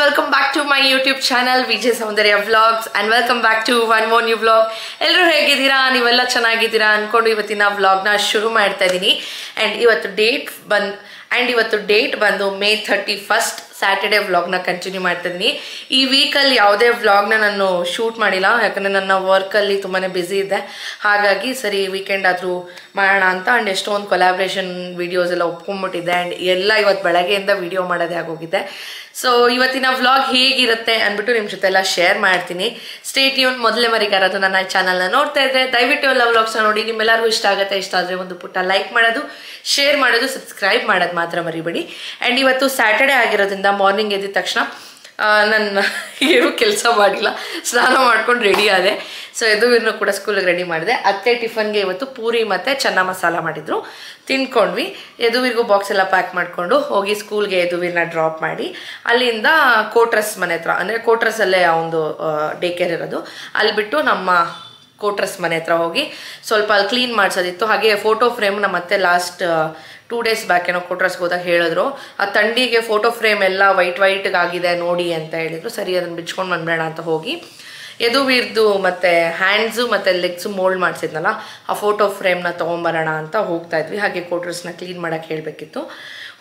welcome back to my YouTube channel Vijay Saundarya Vlogs and welcome back to one more new vlog. ಎಲ್ಲರೂ ಹೇಗಿದ್ದೀರಾ? ನೀವೆಲ್ಲ ಚೆನ್ನಾಗಿದ್ದೀರಾ ಅನ್ಕೊಂಡು ಇವತ್ತಿನ ವ್ಲಾಗ್ ನ ಶುರು ಮಾಡ್ತಾ ಇದೀನಿ. and ಇವತ್ತು ಡೇಟ್ ಬಂದು May 31st ಸ್ಯಾಟರ್ಡೇ ವ್ಲಾಗ್ನ ಕಂಟಿನ್ಯೂ ಮಾಡ್ತಾ ಇದ್ದೀನಿ. ಈ ವೀಕಲ್ಲಿ ಯಾವುದೇ ವ್ಲಾಗ್ನ ನಾನು ಶೂಟ್ ಮಾಡಿಲ್ಲ, ಯಾಕಂದರೆ ನನ್ನ ವರ್ಕಲ್ಲಿ ತುಂಬಾ ಬ್ಯುಸಿ ಇದ್ದೆ. ಹಾಗಾಗಿ ಸರಿ ವೀಕೆಂಡ್ ಆದರೂ ಮಾಡೋಣ ಅಂತ. ಆ್ಯಂಡ್ ಎಷ್ಟೊಂದು ಕೊಲಾಬ್ರೇಷನ್ ವೀಡಿಯೋಸ್ ಎಲ್ಲ ಒಪ್ಕೊಂಡ್ಬಿಟ್ಟಿದ್ದೆ. ಆ್ಯಂಡ್ ಎಲ್ಲ ಇವತ್ತು ಬೆಳಗ್ಗೆಯಿಂದ ವೀಡಿಯೋ ಮಾಡೋದೇ ಆಗೋಗಿದೆ. ಸೊ ಇವತ್ತಿನ ವ್ಲಾಗ್ ಹೇಗಿರುತ್ತೆ ಅಂದ್ಬಿಟ್ಟು ನಿಮ್ಮ ಜೊತೆ ಎಲ್ಲ ಶೇರ್ ಮಾಡ್ತೀನಿ. Stay tune. ಮೊದಲೇ ಮರಿಗಾರದು ನನ್ನ ಚಾನಲ್ನ ನೋಡ್ತಾ ಇದ್ದರೆ ದಯವಿಟ್ಟು ಎಲ್ಲ ವ್ಲಾಗ್ಸ್ನ ನೋಡಿ. ನಿಮ್ಮೆಲ್ಲರಿಗೂ ಇಷ್ಟ ಆಗುತ್ತೆ. ಇಷ್ಟ ಆದರೆ ಒಂದು ಪುಟ್ಟ ಲೈಕ್ ಮಾಡೋದು, ಶೇರ್ ಮಾಡೋದು, ಸಬ್ಸ್ಕ್ರೈಬ್ ಮಾಡೋದು ಮಾತ್ರ ಮರಿಬೇಡಿ. ಆ್ಯಂಡ್ ಇವತ್ತು ಸ್ಯಾಟರ್ಡೇ ಆಗಿರೋದ್ರಿಂದ ಮಾರ್ನಿಂಗ್ ಎದ್ದ ತಕ್ಷಣ ನನ್ನ ಏನೂ ಕೆಲಸ ಮಾಡಿಲ್ಲ, ಸ್ನಾನ ಮಾಡ್ಕೊಂಡು ರೆಡಿ ಆದೆ. ಸೊ ಯದುವೀರ್ನು ಕೂಡ ಸ್ಕೂಲಿಗೆ ರೆಡಿ ಮಾಡಿದೆ. ಅತ್ತೆ ಟಿಫನ್ಗೆ ಇವತ್ತು ಪೂರಿ ಮತ್ತು ಚೆನ್ನ ಮಸಾಲ ಮಾಡಿದ್ರು, ತಿನ್ಕೊಂಡ್ವಿ. ಯದುವೀರ್ಗೂ ಬಾಕ್ಸ್ ಎಲ್ಲ ಪ್ಯಾಕ್ ಮಾಡಿಕೊಂಡು ಹೋಗಿ ಸ್ಕೂಲ್ಗೆ ಯದುವೀರ್ನ ಡ್ರಾಪ್ ಮಾಡಿ ಅಲ್ಲಿಂದ ಕೋಟ್ರಸ್ ಮನೆ ಹತ್ರ, ಅಂದರೆ ಕೋಟ್ರಸಲ್ಲೇ ಒಂದು ಡೇ ಕೇರ್ ಇರೋದು, ಅಲ್ಲಿ ಬಿಟ್ಟು ನಮ್ಮ ಕೋಟ್ರಸ್ ಮನೆ ಹತ್ರ ಹೋಗಿ ಸ್ವಲ್ಪ ಅಲ್ಲಿ ಕ್ಲೀನ್ ಮಾಡಿಸೋದಿತ್ತು. ಹಾಗೆ ಫೋಟೋ ಫ್ರೇಮ್ ನಮ್ಮ ಮತ್ತೆ ಲಾಸ್ಟ್ 2 days ಬ್ಯಾಕ್ ಏನೋ ಕೋಟ್ರಸ್ಗೆ ಹೋದಾಗ ಹೇಳಿದ್ರು, ಆ ಥಂಡಿಗೆ ಫೋಟೋ ಫ್ರೇಮ್ ಎಲ್ಲ ವೈಟ್ಗಾಗಿದೆ ನೋಡಿ ಅಂತ ಹೇಳಿದ್ರು. ಸರಿ ಅದನ್ನು ಬಿಚ್ಕೊಂಡು ಬಂದ್ಬೇಡ ಅಂತ ಹೋಗಿ ಯದುವೀರ್ದು ಮತ್ತು ಹ್ಯಾಂಡ್ಸು ಮತ್ತು ಲೆಗ್ಸು ಮೋಲ್ಡ್ ಮಾಡಿಸಿದ್ನಲ್ಲ ಆ ಫೋಟೋ ಫ್ರೇಮ್ನ ತೊಗೊಂಬರೋಣ ಅಂತ ಹೋಗ್ತಾ ಇದ್ವಿ. ಹಾಗೆ ಕೋಟ್ರಸ್ನ ಕ್ಲೀನ್ ಮಾಡೋಕ್ಕೆ ಹೇಳಬೇಕಿತ್ತು.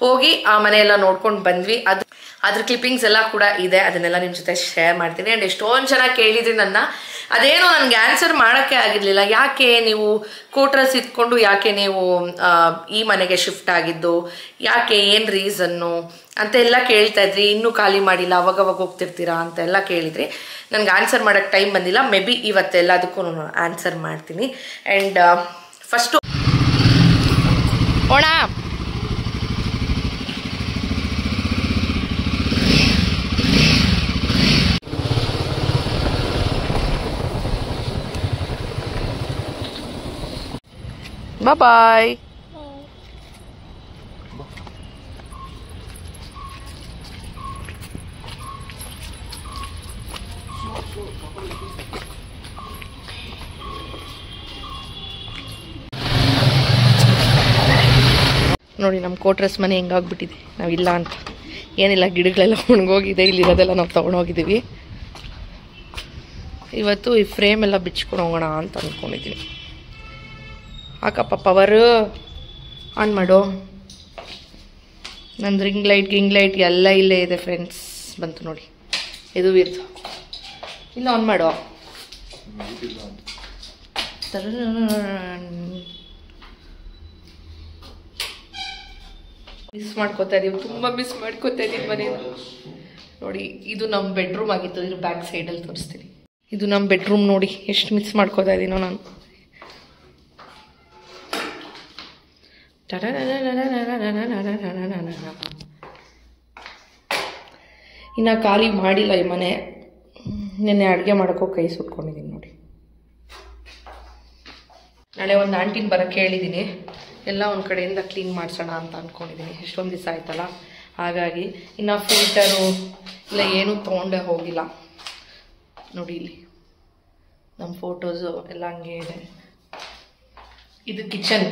ಹೋಗಿ ಆ ಮನೆಯೆಲ್ಲ ನೋಡ್ಕೊಂಡು ಬಂದ್ವಿ. ಅದ್ರ ಕ್ಲಿಪ್ಪಿಂಗ್ಸ್ ಎಲ್ಲ ಕೂಡ ಇದೆ, ಅದನ್ನೆಲ್ಲ ನಿಮ್ಮ ಜೊತೆ ಶೇರ್ ಮಾಡ್ತೀನಿ. ಆ್ಯಂಡ್ ಎಷ್ಟೊಂದು ಜನ ಕೇಳಿದ್ರಿ ನನ್ನ, ಅದೇನೋ ನನಗೆ ಆನ್ಸರ್ ಮಾಡೋಕ್ಕೆ ಆಗಿರಲಿಲ್ಲ. ಯಾಕೆ ನೀವು ಕೋಟ್ರಸ್ ಇದ್ಕೊಂಡು ಯಾಕೆ ನೀವು ಈ ಮನೆಗೆ ಶಿಫ್ಟ್ ಆಗಿದ್ದು, ಯಾಕೆ ಏನು ರೀಸನ್ನು ಅಂತ ಎಲ್ಲ ಕೇಳ್ತಾ ಇದ್ರಿ. ಇನ್ನೂ ಖಾಲಿ ಮಾಡಿಲ್ಲ, ಅವಾಗವಾಗ ಹೋಗ್ತಿರ್ತೀರಾ ಅಂತೆಲ್ಲ ಕೇಳಿದ್ರಿ. ನನಗೆ ಆನ್ಸರ್ ಮಾಡೋಕ್ಕೆ ಟೈಮ್ ಬಂದಿಲ್ಲ. ಮೇ ಬಿ ಇವತ್ತೆಲ್ಲದಕ್ಕೂ ನಾನು ಆನ್ಸರ್ ಮಾಡ್ತೀನಿ. ಆ್ಯಂಡ್ ಫಸ್ಟು ಓಣ ಬಾಯ್. ನೋಡಿ ನಮ್ಮ ಕೋಟ್ರಸ್ ಮನೆ ಹೆಂಗಾಗ್ಬಿಟ್ಟಿದೆ. ನಾವಿಲ್ಲ ಅಂತ ಏನಿಲ್ಲ, ಗಿಡಗಳೆಲ್ಲ ಒಣಗೋಗಿದೆ, ಇಲ್ಲಿರೋದೆಲ್ಲ ನಾವು ತೊಗೊಂಡೋಗಿದ್ದೀವಿ. ಇವತ್ತು ಈ ಫ್ರೇಮ್ ಎಲ್ಲ ಬಿಚ್ಕೊಂಡು ಹೋಗೋಣ ಅಂತ ಅಂದ್ಕೊಂಡಿದ್ದೀನಿ. ಹಾಕಪ್ಪ ಪವರ್ ಆನ್ ಮಾಡು. ನಂದು ರಿಂಗ್ ಲೈಟ್ ಎಲ್ಲ ಇಲ್ಲೇ ಇದೆ ಫ್ರೆಂಡ್ಸ್. ಬಂತು ನೋಡಿ ಯದುವೀರ್ದು. ಇಲ್ಲ ಆನ್ ಮಾಡು. ಮಿಸ್ ಮಾಡ್ಕೋತಾ ಇದೀವಿ, ತುಂಬ ಮಿಸ್ ಮಾಡ್ಕೋತಾ ಇದೀವಿ ಮನೇನ. ನೋಡಿ ಇದು ನಮ್ಮ ಬೆಡ್ರೂಮ್ ಆಗಿತ್ತು, ಇದ್ರ ಬ್ಯಾಕ್ ಸೈಡಲ್ಲಿ ತೋರಿಸ್ತೀನಿ. ಇದು ನಮ್ಮ ಬೆಡ್ರೂಮ್. ನೋಡಿ ಎಷ್ಟು ಮಿಸ್ ಮಾಡ್ಕೋತಾ ಇದೀನೋ ನಾನು. ಇನ್ನು ಖಾಲಿ ಮಾಡಿಲ್ಲ ಈ ಮನೆ. ನೆನ್ನೆ ಅಡುಗೆ ಮಾಡೋಕ್ಕೋ ಕೈ ಸುಟ್ಕೊಂಡಿದ್ದೀನಿ ನೋಡಿ. ನಾಳೆ ಒಂದು ಆಂಟಿನ ಬರೋಕ್ಕೆ ಹೇಳಿದ್ದೀನಿ, ಎಲ್ಲ ಒಂದು ಕಡೆಯಿಂದ ಕ್ಲೀನ್ ಮಾಡಿಸೋಣ ಅಂತ ಅಂದ್ಕೊಂಡಿದ್ದೀನಿ. ಎಷ್ಟೊಂದು ದಿವಸ ಆಯ್ತಲ್ಲ, ಹಾಗಾಗಿ ಇನ್ನು ಫಿಲ್ಟರು ಇಲ್ಲ ಏನೂ ತೊಗೊಂಡೇ ಹೋಗಿಲ್ಲ. ನೋಡಿ ಇಲ್ಲಿ ನಮ್ಮ ಫೋಟೋಸು ಎಲ್ಲ ಹಂಗೆ ಇದೆ. ಇದು ಕಿಚನ್.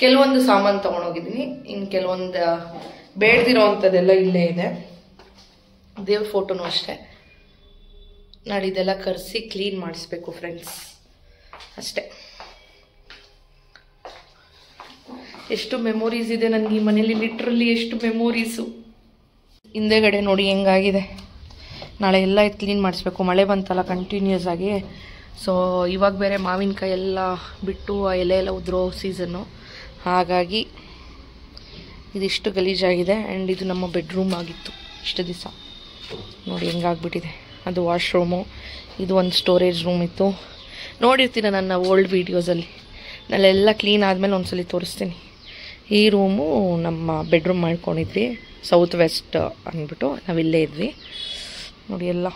ಕೆಲವೊಂದು ಸಾಮಾನು ತೊಗೊಂಡೋಗಿದ್ದೀನಿ, ಇನ್ನು ಕೆಲವೊಂದು ಬೇಡದಿರೋ ಅಂಥದ್ದೆಲ್ಲ ಇಲ್ಲೇ ಇದೆ. ದೇವ್ರ ಫೋಟೋನು ಅಷ್ಟೇ. ನಾಳೆ ಇದೆಲ್ಲ ಕರೆಸಿ ಕ್ಲೀನ್ ಮಾಡಿಸ್ಬೇಕು ಫ್ರೆಂಡ್ಸ್, ಅಷ್ಟೇ. ಎಷ್ಟು ಮೆಮೊರೀಸ್ ಇದೆ ನನಗೆ ಈ ಮನೇಲಿ, ಲಿಟ್ರಲಿ ಎಷ್ಟು ಮೆಮೊರೀಸು. ಹಿಂದೆಗಡೆ ನೋಡಿ ಹೆಂಗಾಗಿದೆ. ನಾಳೆ ಎಲ್ಲ ಇದು ಕ್ಲೀನ್ ಮಾಡಿಸ್ಬೇಕು. ಮಳೆ ಬಂತಲ್ಲ ಕಂಟಿನ್ಯೂಸ್ ಆಗಿ. ಸೊ ಇವಾಗ ಬೇರೆ ಮಾವಿನಕಾಯಿ ಎಲ್ಲ ಬಿಟ್ಟು ಆ ಎಲೆ ಎಲ್ಲ ಉದುರೋ ಸೀಸನ್ನು, ಹಾಗಾಗಿ ಇದಿಷ್ಟು ಗಲೀಜಾಗಿದೆ. ಆ್ಯಂಡ್ ಇದು ನಮ್ಮ ಬೆಡ್ರೂಮ್ ಆಗಿತ್ತು ಇಷ್ಟು ದಿವಸ. ನೋಡಿ ಹೆಂಗಾಗ್ಬಿಟ್ಟಿದೆ. ಅದು ವಾಶ್ರೂಮು, ಇದು ಒಂದು ಸ್ಟೋರೇಜ್ ರೂಮ್ ಇತ್ತು. ನೋಡಿರ್ತೀರ ನನ್ನ ಓಲ್ಡ್ ವೀಡಿಯೋಸಲ್ಲಿ. ನಾಳೆಲ್ಲ ಕ್ಲೀನ್ ಆದಮೇಲೆ ಒಂದ್ಸಲಿ ತೋರಿಸ್ತೀನಿ. ಈ ರೂಮು ನಮ್ಮ ಬೆಡ್ರೂಮ್ ಮಾಡ್ಕೊಂಡಿದ್ವಿ, ಸೌತ್ ವೆಸ್ಟ್ ಅಂದ್ಬಿಟ್ಟು ನಾವಿಲ್ಲೇ ಇದ್ವಿ. ನೋಡಿ ಎಲ್ಲ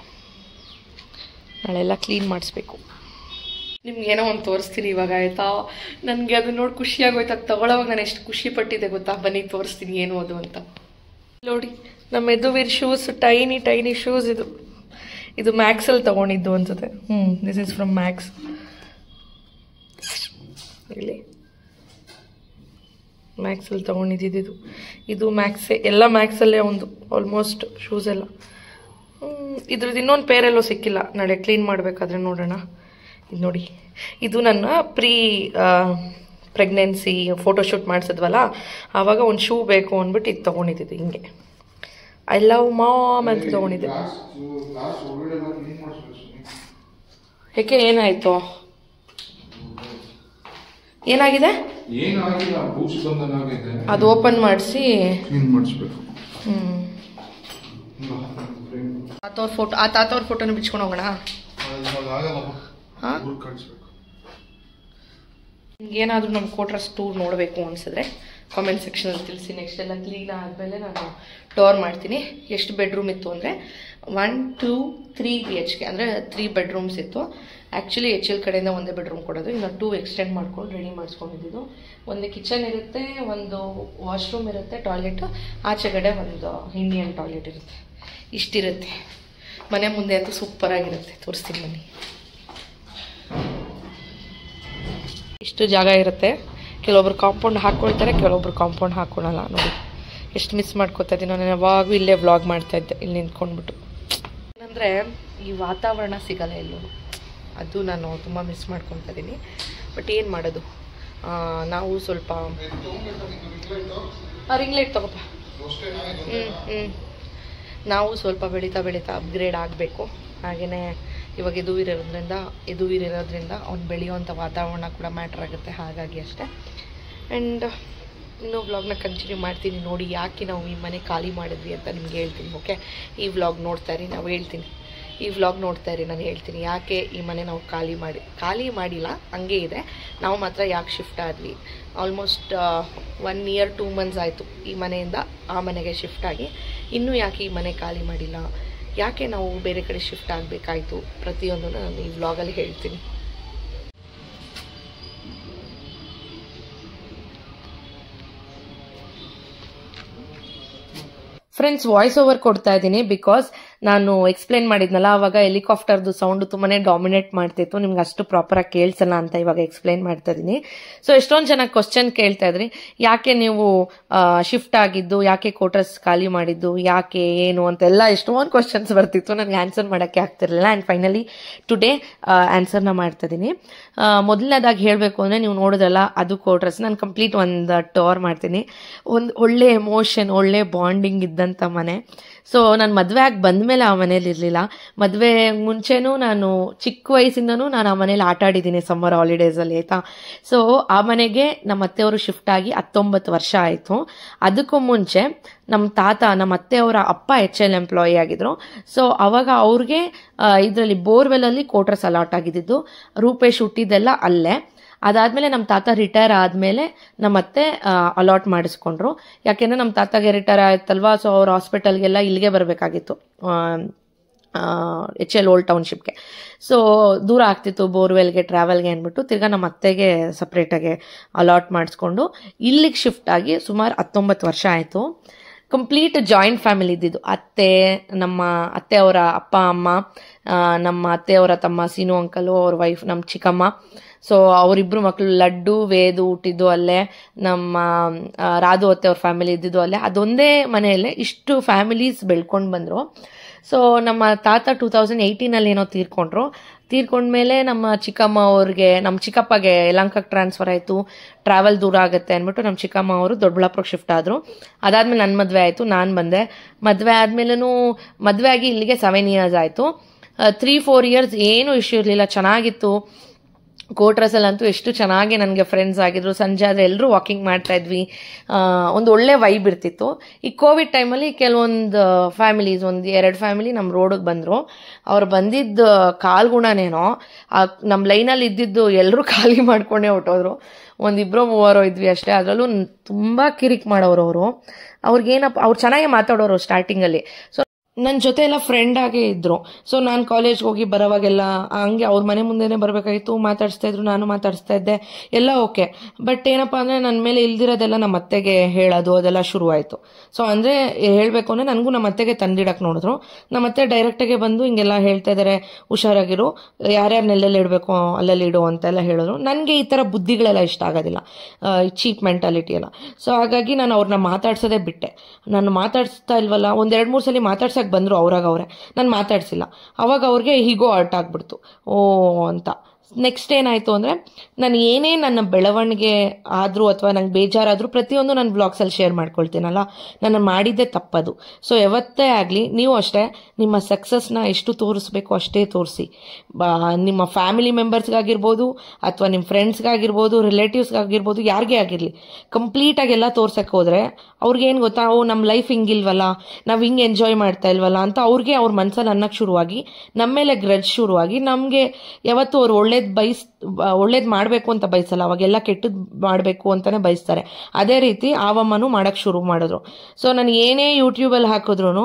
ನಾಳೆಲ್ಲ ಕ್ಲೀನ್ ಮಾಡಿಸ್ಬೇಕು. ನಿಮ್ಗೇನೋ ಒಂದು ತೋರಿಸ್ತೀನಿ ಇವಾಗ, ಆಯಿತಾ? ನನಗೆ ಅದು ನೋಡಿ ಖುಷಿಯಾಗೋಯ್ತು. ಅದು ತಗೊಳ್ಳೋವಾಗ ನಾನು ಎಷ್ಟು ಖುಷಿ ಪಟ್ಟಿದ್ದೆ ಗೊತ್ತಾ? ಬನ್ನಿ ತೋರಿಸ್ತೀನಿ ಏನು ಅದು ಅಂತ. ನೋಡಿ ನಮ್ಮ ಯದುವೀರ್ ಶೂಸ್, ಟೈನಿ ಶೂಸ್. ಇದು ಮ್ಯಾಕ್ಸಲ್ಲಿ ತೊಗೊಂಡಿದ್ದು ಅನ್ಸುತ್ತೆ. This is from Max. ಇಲ್ಲಿ ಮ್ಯಾಕ್ಸಲ್ಲಿ ತೊಗೊಂಡಿದ್ದು. ಇದು ಮ್ಯಾಕ್ಸೇ, ಎಲ್ಲ ಮ್ಯಾಕ್ಸಲ್ಲೇ ಒಂದು ಆಲ್ಮೋಸ್ಟ್ ಶೂಸ್ ಎಲ್ಲ. ಇದ್ರದ್ದು ಇನ್ನೊಂದು ಪೇರೆಲ್ಲೋ ಸಿಕ್ಕಿಲ್ಲ, ನಾಳೆ ಕ್ಲೀನ್ ಮಾಡಬೇಕಾದ್ರೆ ನೋಡೋಣ. ಇದು ನೋಡಿ, ಇದು ನನ್ನ ಪ್ರೆಗ್ನೆನ್ಸಿ ಫೋಟೋಶೂಟ್ ಮಾಡಿಸಿದ್ವಲ್ಲ, ಆವಾಗ ಒಂದು ಶೂ ಬೇಕು ಅಂದ್ಬಿಟ್ಟು ಇದು ತೊಗೊಂಡಿದ್ದು. ಹಿಂಗೆ ಐ ಲವ್ ಮಾಮ್ ಅಂತ ತೊಗೊಂಡಿದ್ದೆ. ಯಾಕೆ ಏನಾಯಿತು? ಏನಾಗಿದೆ? ಅದು ಓಪನ್ ಮಾಡಿಸಿ ಆ ತಾತವ್ರ ಫೋಟೋನ ಬಿಚ್ಕೊಂಡು ಹೋಗೋಣ. ಏನಾದರೂ ನಮ್ಮ ಕೋಟ್ರಸ್ ಟೂರ್ ನೋಡಬೇಕು ಅನಿಸಿದ್ರೆ ಕಾಮೆಂಟ್ ಸೆಕ್ಷನಲ್ಲಿ ತಿಳಿಸಿ. ನೆಕ್ಸ್ಟ್ ಎಲ್ಲ ಕ್ಲೀನ್ ಆದಮೇಲೆ ನಾನು ಟೋರ್ ಮಾಡ್ತೀನಿ. ಎಷ್ಟು ಬೆಡ್ರೂಮ್ ಇತ್ತು ಅಂದರೆ 1, 2, 3 BHK, ಅಂದರೆ 3 ಬೆಡ್ರೂಮ್ಸ್ ಇತ್ತು. ಆ್ಯಕ್ಚುಲಿ HL ಕಡೆಯಿಂದ ಒಂದೇ ಬೆಡ್ರೂಮ್ ಕೊಡೋದು, ಇನ್ನು 2 ಎಕ್ಸ್ಟೆಂಡ್ ಮಾಡ್ಕೊಂಡು ರೆಡಿ ಮಾಡಿಸ್ಕೊಂಡಿದ್ದು. ಒಂದು ಕಿಚನ್ ಇರುತ್ತೆ, ಒಂದು ವಾಶ್ರೂಮ್ ಇರುತ್ತೆ, ಟಾಯ್ಲೆಟ್ ಆಚೆಗಡೆ ಒಂದು ಇಂಡಿಯನ್ ಟಾಯ್ಲೆಟ್ ಇರುತ್ತೆ. ಇಷ್ಟಿರುತ್ತೆ ಮನೆ ಮುಂದೆ ಅಂತೂ ಸೂಪರಾಗಿರುತ್ತೆ. ತೋರಿಸ್ತೀನಿ ಬನ್ನಿ. ಇಷ್ಟು ಜಾಗ ಇರುತ್ತೆ. ಕೆಲವೊಬ್ರು ಕಾಂಪೌಂಡ್ ಹಾಕ್ಕೊಳ್ತಾರೆ, ಕೆಲವೊಬ್ರು ಕಾಂಪೌಂಡ್ ಹಾಕ್ಕೊಳಲ್ಲ. ನೋಡಿ ಎಷ್ಟು ಮಿಸ್ ಮಾಡ್ಕೊತಾ ಇದ್ದೀನಿ. ನಾನು ಯಾವಾಗೂ ಇಲ್ಲೇ ವ್ಲಾಗ್ ಮಾಡ್ತಾಯಿದ್ದೆ, ಇಲ್ಲಿ ನಿಂತ್ಕೊಂಡ್ಬಿಟ್ಟು. ಏನಂದರೆ ಈ ವಾತಾವರಣ ಸಿಗಲ್ಲ ಎಲ್ಲೂ, ಅದು ನಾನು ತುಂಬ ಮಿಸ್ ಮಾಡ್ಕೊತಾ ಇದ್ದೀನಿ. ಬಟ್ ಏನು ಮಾಡೋದು, ನಾವು ಸ್ವಲ್ಪ ರಿಂಗ್ ಲೈಟ್ ತಗೋಪ್ಪ. ನಾವು ಸ್ವಲ್ಪ ಬೆಳೀತಾ ಅಪ್ಗ್ರೇಡ್ ಆಗಬೇಕು. ಹಾಗೆಯೇ ಇವಾಗ ಎದುವಿರಿರೋದ್ರಿಂದ ಅವ್ನು ಬೆಳೆಯುವಂಥ ವಾತಾವರಣ ಕೂಡ ಮ್ಯಾಟ್ರ್ ಆಗುತ್ತೆ. ಹಾಗಾಗಿ ಅಷ್ಟೇ. ಆ್ಯಂಡ್ ಇನ್ನೂ ವ್ಲಾಗ್ನ ಕಂಟಿನ್ಯೂ ಮಾಡ್ತೀನಿ. ನೋಡಿ ಯಾಕೆ ನಾವು ಈ ಮನೆ ಖಾಲಿ ಮಾಡಿದ್ವಿ ಅಂತ ನಿಮ್ಗೆ ಹೇಳ್ತೀನಿ. ಓಕೆ, ಈ ವ್ಲಾಗ್ ನೋಡ್ತಾ ಇರಿ, ನಾನು ಹೇಳ್ತೀನಿ ಯಾಕೆ ಈ ಮನೆ ನಾವು ಖಾಲಿ ಮಾಡಿಲ್ಲ, ಹಂಗೆ ಇದೆ. ನಾವು ಮಾತ್ರ ಯಾಕೆ ಶಿಫ್ಟ್ ಆದ್ವಿ. ಆಲ್ಮೋಸ್ಟ್ 1 year 2 months ಆಯಿತು ಈ ಮನೆಯಿಂದ ಆ ಮನೆಗೆ ಶಿಫ್ಟ್ ಆಗಿ. ಇನ್ನೂ ಯಾಕೆ ಈ ಮನೆ ಖಾಲಿ ಮಾಡಿಲ್ಲ, ಯಾಕೆ ನಾವು ಬೇರೆ ಕಡೆ ಶಿಫ್ಟ್ ಆಗಬೇಕಾಯಿತು, ಪ್ರತಿಯೊಂದನ್ನು ನಾನು ಈ ವ್ಲಾಗಲ್ಲಿ ಹೇಳ್ತೀನಿ. ಫ್ರೆಂಡ್ಸ್, ವಾಯ್ಸ್ ಓವರ್ ಕೊಡ್ತಾ ಇದ್ದೀನಿ ಬಿಕಾಸ್ ನಾನು ಎಕ್ಸ್ಪ್ಲೇನ್ ಮಾಡಿದ್ನಲ್ಲ, ಆವಾಗ ಹೆಲಿಕಾಪ್ಟರ್ದು ಸೌಂಡ್ ತುಂಬಾನೇ ಡಾಮಿನೇಟ್ ಮಾಡ್ತಿತ್ತು, ನಿಮ್ಗೆ ಅಷ್ಟು ಪ್ರಾಪರಾಗಿ ಕೇಳಿಸಲ್ಲ ಅಂತ ಇವಾಗ ಎಕ್ಸ್ಪ್ಲೇನ್ ಮಾಡ್ತಾ ಇದ್ದೀನಿ. ಸೊ ಎಷ್ಟೊಂದು ಜನ ಕ್ವಶನ್ ಕೇಳ್ತಾ ಇದ್ರಿ, ಯಾಕೆ ನೀವು ಶಿಫ್ಟ್ ಆಗಿದ್ದು, ಯಾಕೆ ಕ್ವಾರ್ಟರ್ಸ್ ಖಾಲಿ ಮಾಡಿದ್ದು, ಯಾಕೆ ಏನು ಅಂತೆಲ್ಲ ಎಷ್ಟೊಂದು ಕ್ವಶನ್ಸ್ ಬರ್ತಿತ್ತು. ನನಗೆ ಆನ್ಸರ್ ಮಾಡೋಕ್ಕೆ ಆಗ್ತಿರ್ಲಿಲ್ಲ. ಆ್ಯಂಡ್ ಫೈನಲಿ ಟುಡೇ ಆನ್ಸರ್ನ ಮಾಡ್ತಾ ಇದ್ದೀನಿ. ಮೊದಲನೇದಾಗಿ ಹೇಳಬೇಕು ಅಂದರೆ, ನೀವು ನೋಡಿದ್ರಲ್ಲ ಅದು ಕ್ವಾರ್ಟರ್ಸ್, ನಾನು ಕಂಪ್ಲೀಟ್ ಒಂದು ಟೂರ್ ಮಾಡ್ತೀನಿ. ಒಂದು ಒಳ್ಳೆ ಎಮೋಷನ್, ಒಳ್ಳೆ ಬಾಂಡಿಂಗ್ ಇದ್ದಂಥ ಮನೆ. ಸೊ ನಾನು ಮದುವೆ ಆಗಿ ಬಂದಮೇಲೆ ಆ ಮನೇಲಿ ಇರಲಿಲ್ಲ. ಮದುವೆ ಮುಂಚೆನೂ ನಾನು ಚಿಕ್ಕ ವಯಸ್ಸಿಂದನೂ ನಾನು ಆ ಮನೇಲಿ ಆಟ ಆಡಿದ್ದೀನಿ ಸಮ್ಮರ್ ಹಾಲಿಡೇಸಲ್ಲಿ, ಆಯಿತಾ. ಸೊ ಆ ಮನೆಗೆ ನಮ್ಮ ಅತ್ತೆಯವರು ಶಿಫ್ಟ್ ಆಗಿ 19 ವರ್ಷ ಆಯಿತು. ಅದಕ್ಕೂ ಮುಂಚೆ ನಮ್ಮ ಅತ್ತೆಯವರ ಅಪ್ಪ HL ಎಂಪ್ಲಾಯಿ ಆಗಿದ್ರು. ಸೊ ಅವಾಗ ಅವ್ರಿಗೆ ಇದರಲ್ಲಿ ಬೋರ್ವೆಲ್ಲಲ್ಲಿ ಕ್ವಾರ್ಟರ್ಸ್ ಅಲಾಟ್ ಆಗಿದ್ದು. ರೂಪೇಶ್ ಹುಟ್ಟಿದ್ದೆಲ್ಲ ಅಲ್ಲೇ. ಅದಾದಮೇಲೆ ನಮ್ಮ ತಾತ ರಿಟೈರ್ ಆದಮೇಲೆ ನಮ್ಮ ಅತ್ತೆ ಅಲಾಟ್ ಮಾಡಿಸ್ಕೊಂಡ್ರು. ಯಾಕೆಂದರೆ ನಮ್ಮ ತಾತಗೆ ರಿಟೈರ್ ಆಯ್ತಲ್ವಾ, ಸೊ ಅವ್ರ ಹಾಸ್ಪಿಟಲ್ಗೆಲ್ಲ ಇಲ್ಲಿಗೆ ಬರಬೇಕಾಗಿತ್ತು, HL ಓಲ್ಡ್ ಟೌನ್ಶಿಪ್ಗೆ. ಸೊ ದೂರ ಆಗ್ತಿತ್ತು ಬೋರ್ವೆಲ್ಗೆ ಟ್ರಾವೆಲ್ಗೆ ಅಂದ್ಬಿಟ್ಟು ತಿರ್ಗಾ ನಮ್ಮ ಅತ್ತೆಗೆ ಸಪ್ರೇಟಾಗಿ ಅಲಾಟ್ ಮಾಡಿಸ್ಕೊಂಡು ಇಲ್ಲಿಗೆ ಶಿಫ್ಟ್ ಆಗಿ ಸುಮಾರು 19 ವರ್ಷ ಆಯಿತು. ಕಂಪ್ಲೀಟ್ ಜಾಯಿಂಟ್ ಫ್ಯಾಮಿಲಿ ಇದ್ದಿದ್ದು. ನಮ್ಮ ಅತ್ತೆಯವರ ಅಪ್ಪ ಅಮ್ಮ, ನಮ್ಮ ಅತ್ತೆಯವರ ತಮ್ಮ ಸೀನು ಅಂಕಲು, ಅವ್ರ ವೈಫ್ ನಮ್ಮ ಚಿಕ್ಕಮ್ಮ. ಸೊ ಅವರಿಬ್ಬರು ಮಕ್ಕಳು ಲಡ್ಡು, ವೇದು ಹುಟ್ಟಿದ್ದು ಅಲ್ಲೇ, ನಮ್ಮ ರಾಧು ಅತ್ತೆ ಅವ್ರ ಫ್ಯಾಮಿಲಿ ಇದ್ದಿದ್ದು ಅಲ್ಲೇ. ಅದೊಂದೇ ಮನೆಯಲ್ಲೇ ಇಷ್ಟು ಫ್ಯಾಮಿಲೀಸ್ ಬೆಳ್ಕೊಂಡು ಬಂದರು. ಸೊ ನಮ್ಮ ತಾತ 2018 ಏನೋ ತೀರ್ಕೊಂಡ್ಮೇಲೆ ನಮ್ಮ ಚಿಕ್ಕಪ್ಪಗೆ ಯಲಹಂಕಕ್ಕೆ ಟ್ರಾನ್ಸ್ಫರ್ ಆಯಿತು. ಟ್ರಾವೆಲ್ ದೂರ ಆಗುತ್ತೆ ಅಂದ್ಬಿಟ್ಟು ನಮ್ಮ ಚಿಕ್ಕಮ್ಮ ಅವರು ದೊಡ್ಡಬಳ್ಳಾಪುರಕ್ಕೆ ಶಿಫ್ಟ್ ಆದರು. ಅದಾದಮೇಲೆ ನನ್ನ ಮದುವೆ ಆಯಿತು, ನಾನು ಬಂದೆ. ಮದುವೆ ಆದಮೇಲೂ ಮದುವೆ ಆಗಿ ಇಲ್ಲಿಗೆ 7 years ಆಯಿತು. 3-4 years ಏನೂ ಇಶ್ಯೂ ಇರಲಿಲ್ಲ, ಚೆನ್ನಾಗಿತ್ತು. ಕ್ವಾರ್ಟರ್ಸಲ್ಲಂತೂ ಎಷ್ಟು ಚೆನ್ನಾಗಿ ನನಗೆ ಫ್ರೆಂಡ್ಸ್ ಆಗಿದ್ರು. ಸಂಜೆ ಆದರೆ ಎಲ್ಲರೂ ವಾಕಿಂಗ್ ಮಾಡ್ತಾ ಇದ್ವಿ, ಒಂದು ಒಳ್ಳೆ ವೈಬ್ ಇರ್ತಿತ್ತು. ಈ ಕೋವಿಡ್ ಟೈಮಲ್ಲಿ ಕೆಲವೊಂದು ಫ್ಯಾಮಿಲೀಸ್, 1-2 ಫ್ಯಾಮಿಲಿ ನಮ್ಮ ರೋಡಿಗೆ ಬಂದರು. ಅವ್ರು ಬಂದಿದ್ದ ಕಾಲ್ಗುಣನೇನೋ ನಮ್ಮ ಲೈನಲ್ಲಿ ಇದ್ದಿದ್ದು ಎಲ್ಲರೂ ಖಾಲಿ ಮಾಡ್ಕೊಂಡೇ ಹೊಟ್ಟೋದ್ರು. 1-2-3 ಇದ್ವಿ ಅಷ್ಟೇ. ಅದರಲ್ಲೂ ತುಂಬ ಕಿರಿಕ್ ಮಾಡೋರು ಅವರು. ಅವ್ರಿಗೇನಪ್ಪ, ಅವ್ರು ಚೆನ್ನಾಗೇ ಮಾತಾಡೋರು ಸ್ಟಾರ್ಟಿಂಗಲ್ಲಿ. ಸೊ ನನ್ನ ಜೊತೆ ಎಲ್ಲ ಫ್ರೆಂಡ್ ಆಗೇ ಇದ್ರು. ಸೊ ನಾನು ಕಾಲೇಜ್ಗೆ ಹೋಗಿ ಬರೋವಾಗೆಲ್ಲ ಹಂಗೆ ಅವ್ರ ಮನೆ ಮುಂದೆನೇ ಬರಬೇಕಾಗಿತ್ತು, ಮಾತಾಡಿಸ್ತಾ ಇದ್ರು, ನಾನು ಮಾತಾಡಿಸ್ತಾ ಇದ್ದೆ, ಎಲ್ಲ ಓಕೆ. ಬಟ್ ಏನಪ್ಪಾ ಅಂದರೆ ನನ್ನ ಮೇಲೆ ಇಲ್ದಿರೋದೆಲ್ಲ ನಮ್ಮ ಅತ್ತೆಗೆ ಹೇಳೋದು ಅದೆಲ್ಲ ಶುರುವಾಯಿತು. ಸೊ ಅಂದರೆ ಹೇಳಬೇಕು ಅಂದರೆ ನನಗೂ ನಮ್ಮ ಅತ್ತೆಗೆ ತಂದಿಡಕ್ಕೆ ನೋಡಿದ್ರು. ನಮ್ಮ ಅತ್ತೆ ಡೈರೆಕ್ಟಾಗೆ ಬಂದು ಹಿಂಗೆಲ್ಲ ಹೇಳ್ತಾ ಇದ್ದಾರೆ, ಹುಷಾರಾಗಿರು, ಯಾರ್ಯಾರನ್ನೆಲ್ಲೆಲ್ಲಿ ಇಡಬೇಕು ಅಲ್ಲೆಲ್ಲಿ ಇಡು ಅಂತೆಲ್ಲ ಹೇಳಿದ್ರು. ನನಗೆ ಈ ಥರ ಬುದ್ಧಿಗಳೆಲ್ಲ ಇಷ್ಟ ಆಗೋದಿಲ್ಲ, ಚೀಪ್ ಮೆಂಟಾಲಿಟಿ ಎಲ್ಲ. ಸೊ ಹಾಗಾಗಿ ನಾನು ಅವ್ರನ್ನ ಮಾತಾಡ್ಸೋದೇ ಬಿಟ್ಟೆ. ನಾನು ಮಾತಾಡಿಸ್ತಾ ಇಲ್ವಲ್ಲ, ಒಂದು 2-3 ಸಲ ಮಾತಾಡ್ಸಕ್ಕೆ ಬಂದರು, ಅವ್ರೆ ನಾನು ಮಾತಾಡ್ಸಿಲ್ಲ. ಅವಾಗ ಅವ್ರಿಗೆ ಹೀಗೋ ಅರ್ಟ್ ಆಗ್ಬಿಡ್ತು, ಓ ಅಂತ. ನೆಕ್ಸ್ಟ್ ಏನಾಯಿತು ಅಂದರೆ, ನಾನು ಏನೇ ನನ್ನ ಬೆಳವಣಿಗೆ ಆದರೂ ಅಥವಾ ನಂಗೆ ಬೇಜಾರಾದರೂ ಪ್ರತಿಯೊಂದು ನಾನು ವ್ಲಾಗ್ಸಲ್ಲಿ ಶೇರ್ ಮಾಡ್ಕೊಳ್ತೀನಲ್ಲ, ನಾನು ಮಾಡಿದ್ದೆ ತಪ್ಪದು. ಸೊ ಯಾವತ್ತೇ ಆಗಲಿ ನೀವು ಅಷ್ಟೇ ನಿಮ್ಮ ಸಕ್ಸಸ್ನ ಎಷ್ಟು ತೋರಿಸ್ಬೇಕು ಅಷ್ಟೇ ತೋರಿಸಿ. ನಿಮ್ಮ ಫ್ಯಾಮಿಲಿ ಮೆಂಬರ್ಸ್ಗಾಗಿರ್ಬೋದು ಅಥವಾ ನಿಮ್ಮ ಫ್ರೆಂಡ್ಸ್ಗಾಗಿರ್ಬೋದು, ರಿಲೇಟಿವ್ಸ್ಗಾಗಿರ್ಬೋದು, ಯಾರಿಗೇ ಆಗಿರಲಿ ಕಂಪ್ಲೀಟಾಗಿ ಎಲ್ಲ ತೋರ್ಸಕ್ಕೆ ಹೋದರೆ ಅವ್ರಿಗೇನು ಗೊತ್ತಾ, ಓ ನಮ್ಮ ಲೈಫ್ ಹಿಂಗಿಲ್ವಲ್ಲ, ನಾವು ಹಿಂಗೆ ಎಂಜಾಯ್ ಮಾಡ್ತಾ ಇಲ್ವಲ್ಲ ಅಂತ ಅವ್ರಿಗೆ ಅವ್ರ ಮನಸ್ಸಲ್ಲಿ ಅನ್ನಕ್ಕೆ ಶುರುವಾಗಿ ನಮ್ಮ ಮೇಲೆ ಗ್ರಜ್ ಶುರುವಾಗಿ ನಮಗೆ ಯಾವತ್ತೂ ಅವ್ರು ಒಳ್ಳೇದು ಮಾಡಬೇಕು ಅಂತ ಬಯಸಲ್ಲ, ಅವಾಗೆಲ್ಲ ಕೆಟ್ಟದ್ದು ಮಾಡಬೇಕು ಅಂತಾನೆ ಬಯಸ್ತಾರೆ. ಅದೇ ರೀತಿ ಆವಮ್ಮನು ಮಾಡಕ್ಕೆ ಶುರು ಮಾಡಿದ್ರು. ಸೊ ನಾನು ಏನೇ ಯೂಟ್ಯೂಬಲ್ಲಿ ಹಾಕಿದ್ರು